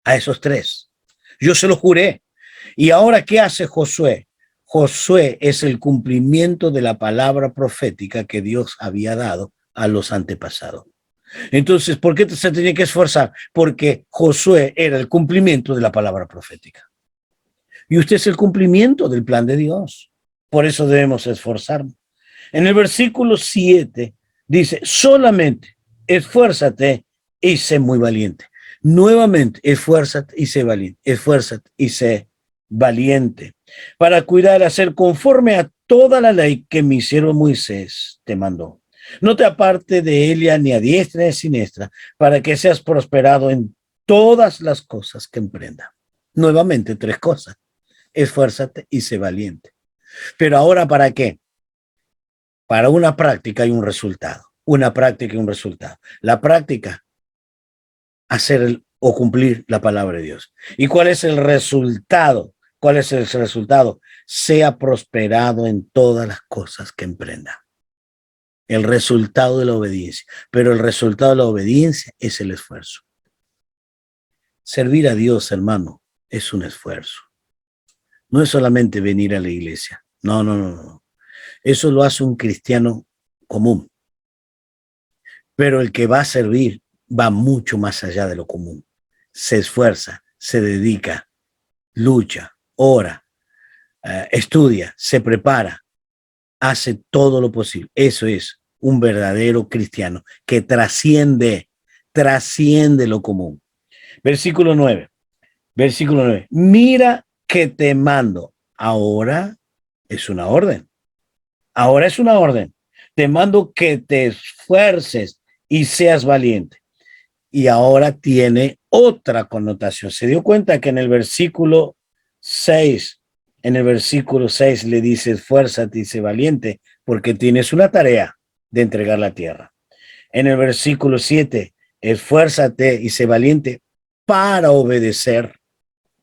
A esos 3. Yo se lo juré. ¿Y ahora qué hace Josué? Josué es el cumplimiento de la palabra profética que Dios había dado a los antepasados. Entonces, ¿por qué se tenía que esforzar? Porque Josué era el cumplimiento de la palabra profética. Y usted es el cumplimiento del plan de Dios. Por eso debemos esforzarnos. En el versículo 7 dice, solamente esfuérzate y sé muy valiente. Nuevamente, esfuérzate y sé valiente. Esfuérzate y sé valiente. Para cuidar, hacer conforme a toda la ley que mi siervo Moisés te mandó. No te aparte de ella ni a diestra ni a siniestra, para que seas prosperado en todas las cosas que emprenda. Nuevamente, 3 cosas. Esfuérzate y sé valiente. Pero ahora, ¿para qué? Para una práctica y un resultado. Una práctica y un resultado. La práctica, hacer o cumplir la palabra de Dios. ¿Y cuál es el resultado? ¿Cuál es el resultado? Sea prosperado en todas las cosas que emprenda. El resultado de la obediencia. Pero el resultado de la obediencia es el esfuerzo. Servir a Dios, hermano, es un esfuerzo. No es solamente venir a la iglesia. No. Eso lo hace un cristiano común. Pero el que va a servir va mucho más allá de lo común. Se esfuerza, se dedica, lucha, ora, estudia, se prepara, hace todo lo posible. Eso es un verdadero cristiano que trasciende lo común. Versículo 9. Mira que te mando. Ahora es una orden. Te mando que te esfuerces y seas valiente. y ahora tiene otra connotación. Se dio cuenta que en el versículo 6, le dice, esfuérzate y sé valiente, porque tienes una tarea de entregar la tierra. En el versículo 7, esfuérzate y sé valiente para obedecer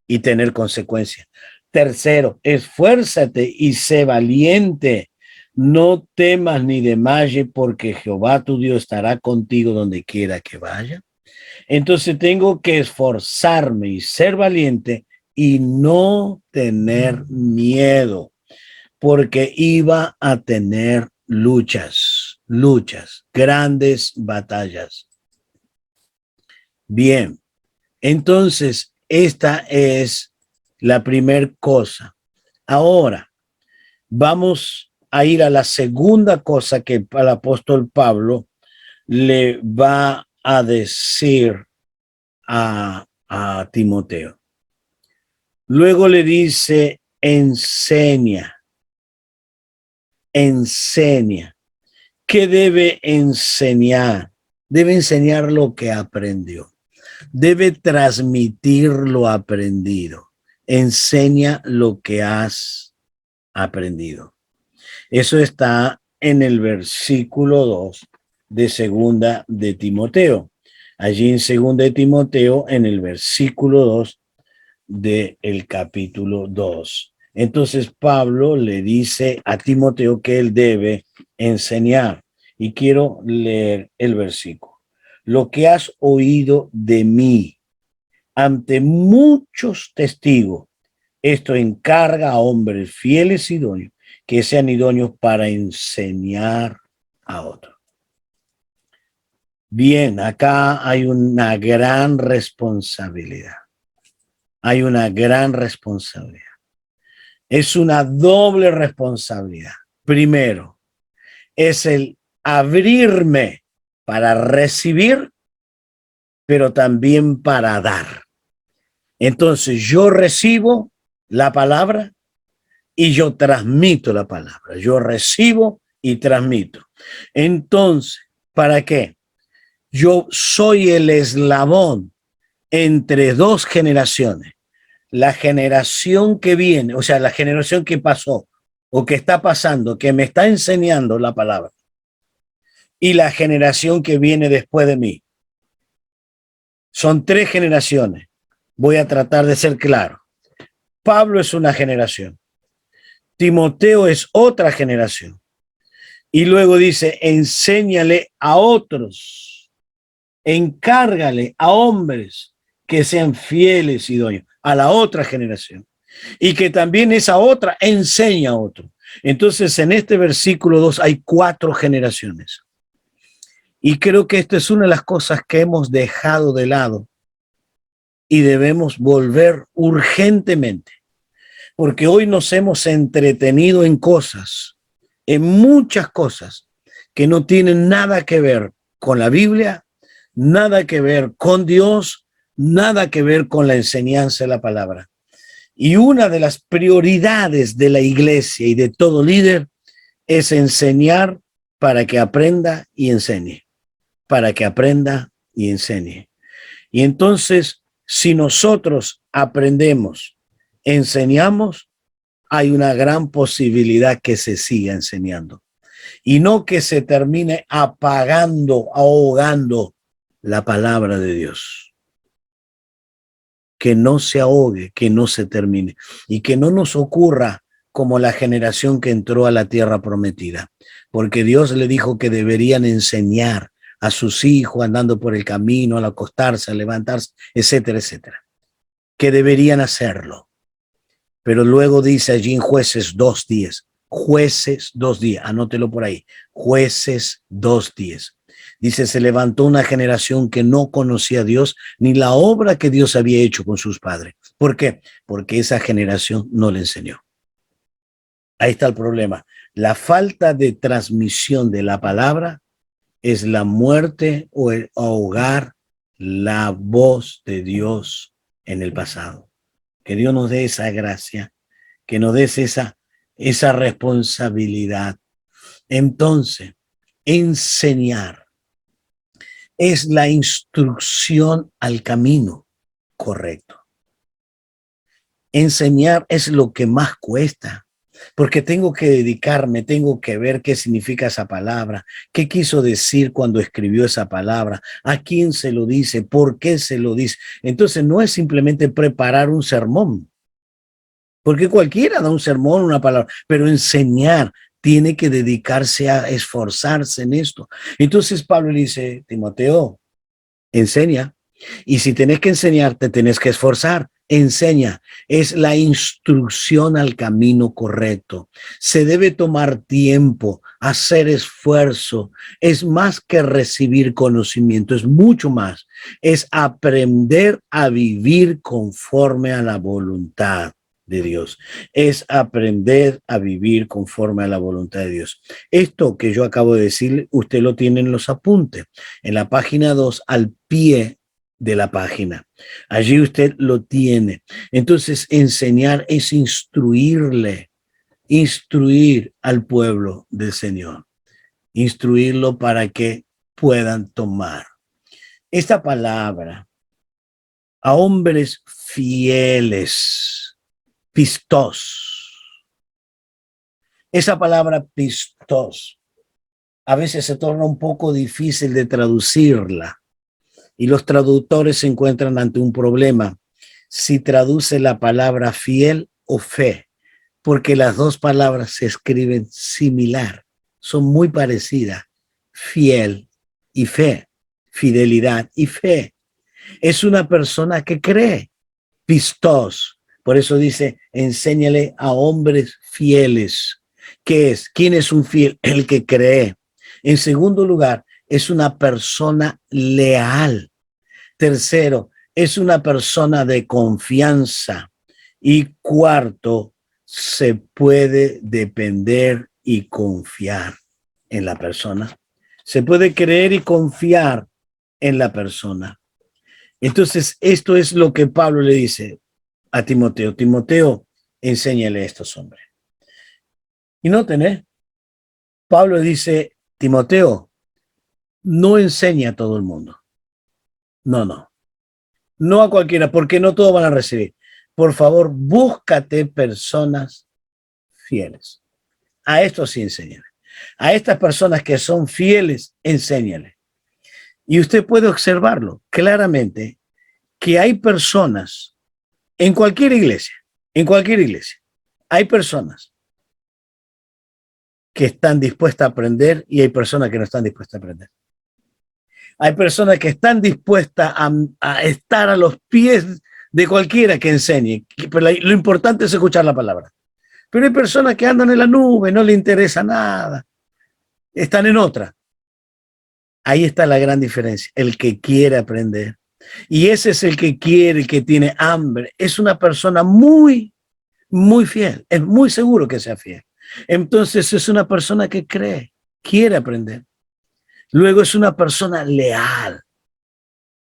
y tener consecuencias. Tercero, esfuérzate y sé valiente. No temas ni desmayes, porque Jehová tu Dios estará contigo donde quiera que vaya. Entonces tengo que esforzarme y ser valiente y no tener miedo, porque iba a tener luchas, grandes batallas. Bien, entonces esta es la primera cosa. Ahora vamos a ir a la segunda cosa que el apóstol Pablo le va a decir a Timoteo. Luego le dice, enseña. ¿Qué debe enseñar? Debe enseñar lo que aprendió. Debe transmitir lo aprendido. Enseña lo que has aprendido. Eso está en el versículo 2 de segunda de Timoteo. Allí en segunda de Timoteo, en el versículo 2 del capítulo 2. Entonces Pablo le dice a Timoteo que él debe enseñar. Y quiero leer el versículo. Lo que has oído de mí ante muchos testigos, esto encarga a hombres fieles y idóneos, que sean idóneos para enseñar a otros. Bien, acá hay una gran responsabilidad. Hay una gran responsabilidad. Es una doble responsabilidad. Primero, es el abrirme para recibir, pero también para dar. Entonces yo recibo la palabra y yo transmito la palabra. Yo recibo y transmito. Entonces, ¿para qué? Yo soy el eslabón entre dos generaciones. La generación que viene, o sea, la generación que pasó o que está pasando, que me está enseñando la palabra, y la generación que viene después de mí. Son tres generaciones. Voy a tratar de ser claro. Pablo es una generación. Timoteo es otra generación. Y luego dice, enséñale a otros, encárgale a hombres que sean fieles y idóneos, a la otra generación. Y que también esa otra enseña a otro. Entonces, en este versículo 2 hay 4 generaciones. Y creo que esta es una de las cosas que hemos dejado de lado y debemos volver urgentemente, porque hoy nos hemos entretenido en cosas, en muchas cosas que no tienen nada que ver con la Biblia, nada que ver con Dios, nada que ver con la enseñanza de la palabra. Y una de las prioridades de la iglesia y de todo líder es enseñar para que aprenda y enseñe, para que aprenda y enseñe. Y entonces, si nosotros aprendemos, enseñamos, hay una gran posibilidad que se siga enseñando y no que se termine apagando, ahogando la palabra de Dios. Que no se ahogue, que no se termine y que no nos ocurra como la generación que entró a la tierra prometida, porque Dios le dijo que deberían enseñar a sus hijos andando por el camino, al acostarse, al levantarse, etcétera, etcétera, que deberían hacerlo. Pero luego dice allí en Jueces 2:10, Jueces 2:10, anótelo por ahí, Jueces 2:10. Dice, se levantó una generación que no conocía a Dios ni la obra que Dios había hecho con sus padres. ¿Por qué? Porque esa generación no le enseñó. Ahí está el problema. La falta de transmisión de la palabra es la muerte o el ahogar la voz de Dios en el pasado. Que Dios nos dé esa gracia, que nos dé esa responsabilidad. Entonces, enseñar. es la instrucción al camino correcto. Enseñar es lo que más cuesta, porque tengo que dedicarme, tengo que ver qué significa esa palabra, qué quiso decir cuando escribió esa palabra, a quién se lo dice, por qué se lo dice. Entonces no es simplemente preparar un sermón, porque cualquiera da un sermón, una palabra, pero enseñar tiene que dedicarse a esforzarse en esto. Entonces Pablo le dice, Timoteo, enseña. Y si tenés que enseñar, te tenés que esforzar. Enseña. Es la instrucción al camino correcto. Se debe tomar tiempo, hacer esfuerzo. Es más que recibir conocimiento, es mucho más. Es aprender a vivir conforme a la voluntad de Dios. Es aprender a vivir conforme a la voluntad de Dios. Esto que yo acabo de decir, usted lo tiene en los apuntes, en la página 2, al pie de la página. Allí usted lo tiene. Entonces, enseñar es instruirle, instruir al pueblo del Señor, instruirlo para que puedan tomar esta palabra a hombres fieles, pistos. Esa palabra pistos a veces se torna un poco difícil de traducirla y los traductores se encuentran ante un problema si traduce la palabra fiel o fe, porque las dos palabras se escriben similar, son muy parecidas, fiel y fe, fidelidad y fe. Es una persona que cree, pistos. Por eso dice, enséñale a hombres fieles. ¿Qué es? ¿Quién es un fiel? El que cree. En segundo lugar, es una persona leal. Tercero, es una persona de confianza. Y cuarto, se puede depender y confiar en la persona. Se puede creer y confiar en la persona. Entonces, esto es lo que Pablo le dice a Timoteo. Timoteo, enséñale a estos hombres. Y noten, Pablo dice, Timoteo, no enseña a todo el mundo. No, no. No a cualquiera, porque no todos van a recibir. Por favor, búscate personas fieles. A estos sí enséñale. A estas personas que son fieles, enséñale. Y usted puede observarlo claramente que hay personas en cualquier iglesia, hay personas que están dispuestas a aprender y hay personas que no están dispuestas a aprender. Hay personas que están dispuestas a estar a los pies de cualquiera que enseñe, pero lo importante es escuchar la palabra. Pero hay personas que andan en la nube, no le interesa nada, están en otra. Ahí está la gran diferencia, el que quiere aprender. Y ese es el que quiere, el que tiene hambre. Es una persona muy, muy fiel, es muy seguro que sea fiel. Entonces es una persona que cree, quiere aprender. Luego es una persona leal.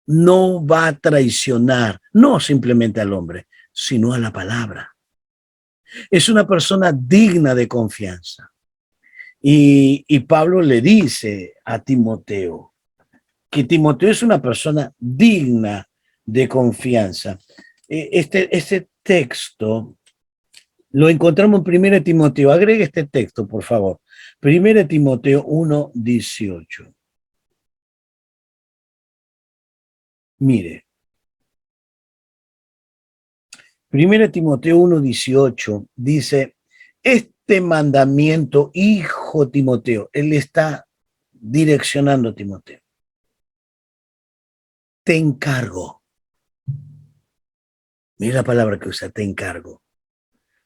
No va a traicionar, no simplemente al hombre, sino a la palabra. Es una persona digna de confianza. Y Pablo le dice a Timoteo que Timoteo es una persona digna de confianza. Este texto lo encontramos en 1 Timoteo. Agregue este texto, por favor. 1 Timoteo 1:18. Mire, 1 Timoteo 1:18 dice, este mandamiento, hijo Timoteo, él está direccionando a Timoteo. Te encargo. Mira la palabra que usa, te encargo.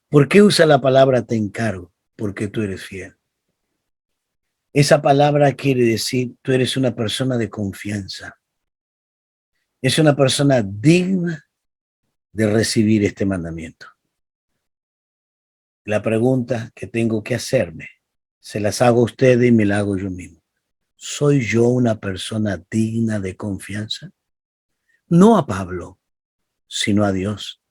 ¿Por qué usa la palabra te encargo? Porque tú eres fiel. Esa palabra quiere decir, tú eres una persona de confianza. Es una persona digna de recibir este mandamiento. La pregunta que tengo que hacerme, se las hago a ustedes y me la hago yo mismo. ¿Soy yo una persona digna de confianza? No a Pablo, sino a Dios.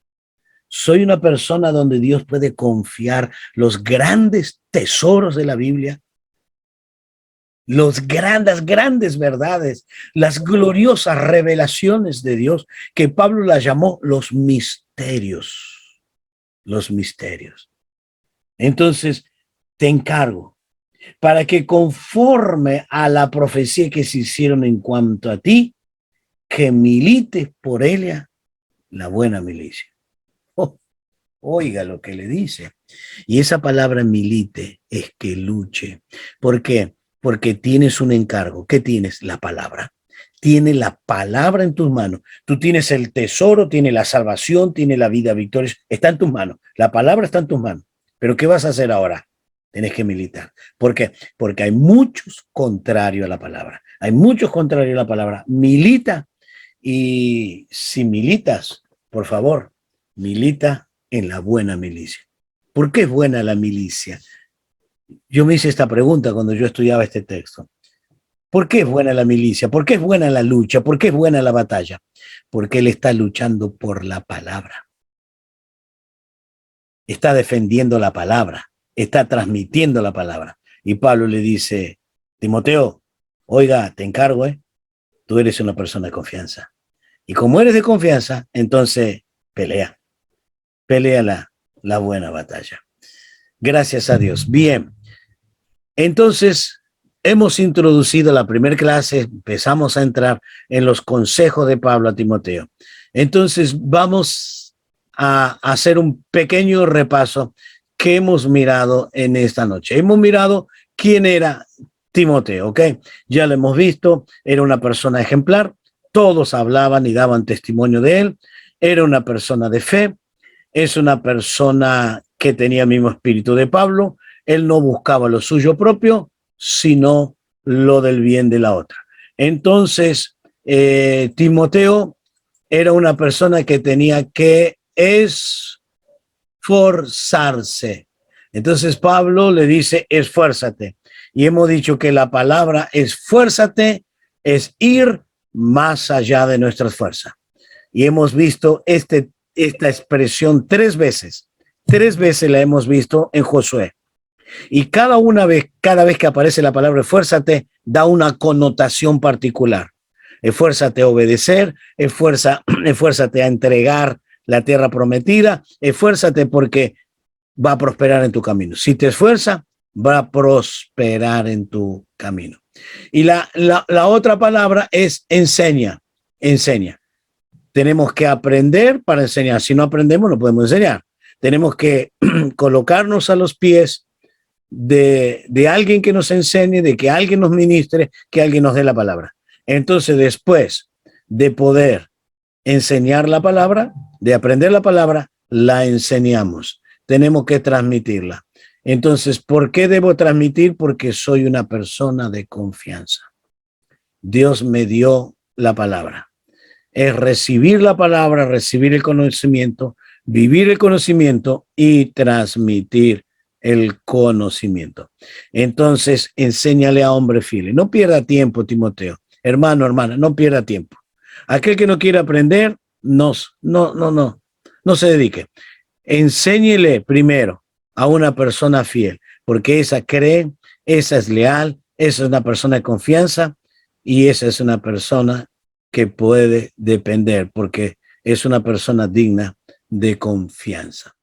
Soy una persona donde Dios puede confiar los grandes tesoros de la Biblia. las grandes verdades, las gloriosas revelaciones de Dios, que Pablo las llamó los misterios, los misterios. Entonces, te encargo para que conforme a la profecía que se hicieron en cuanto a ti, que milites por ella la buena milicia. Oh, oiga lo que le dice. Y esa palabra milite es que luche. ¿Por qué? Porque tienes un encargo. ¿Qué tienes? La palabra. Tienes la palabra en tus manos. Tú tienes el tesoro, tienes la salvación, tienes la vida victoriosa. Está en tus manos. La palabra está en tus manos. Pero ¿qué vas a hacer ahora? Tienes que militar. ¿Por qué? Porque hay muchos contrarios a la palabra. Hay muchos contrarios a la palabra. Milita. Y si militas, por favor, milita en la buena milicia. ¿Por qué es buena la milicia? Yo me hice esta pregunta cuando yo estudiaba este texto. ¿Por qué es buena la milicia? ¿Por qué es buena la lucha? ¿Por qué es buena la batalla? Porque él está luchando por la palabra. Está defendiendo la palabra. Está transmitiendo la palabra. Y Pablo le dice, Timoteo, oiga, te encargo, tú eres una persona de confianza. Y como eres de confianza, entonces pelea. Pelea la buena batalla. Gracias a Dios. Bien. Entonces, hemos introducido la primera clase, empezamos a entrar en los consejos de Pablo a Timoteo. Entonces, vamos a hacer un pequeño repaso que hemos mirado en esta noche. Hemos mirado quién era Timoteo, ¿ok? Ya lo hemos visto, era una persona ejemplar, todos hablaban y daban testimonio de él, era una persona de fe, es una persona que tenía el mismo espíritu de Pablo. Él no buscaba lo suyo propio, sino lo del bien de la otra. Entonces, Timoteo era una persona que tenía que esforzarse. Entonces Pablo le dice, esfuérzate. Y hemos dicho que la palabra esfuérzate es ir más allá de nuestras fuerzas. Y hemos visto esta expresión tres veces la hemos visto en Josué. Y cada vez que aparece la palabra esfuérzate, da una connotación particular. Esfuérzate a obedecer, esfuérzate a entregar la tierra prometida, esfuérzate porque va a prosperar en tu camino. Si te esfuerzas, va a prosperar en tu camino. Y la otra palabra es enseña. Tenemos que aprender para enseñar. Si no aprendemos, no podemos enseñar. Tenemos que colocarnos a los pies de alguien que nos enseñe, de que alguien nos ministre, que alguien nos dé la palabra. Entonces, después de poder enseñar la palabra, de aprender la palabra, la enseñamos. Tenemos que transmitirla. Entonces, ¿por qué debo transmitir? Porque soy una persona de confianza. Dios me dio la palabra. Es recibir la palabra, recibir el conocimiento, vivir el conocimiento y transmitir el conocimiento. Entonces, enséñale a hombre fiel. No pierda tiempo, Timoteo. Hermano, hermana, no pierda tiempo. Aquel que no quiere aprender, no se dedique. Enséñele primero a una persona fiel, porque esa cree, esa es leal, esa es una persona de confianza y esa es una persona que puede depender, porque es una persona digna de confianza.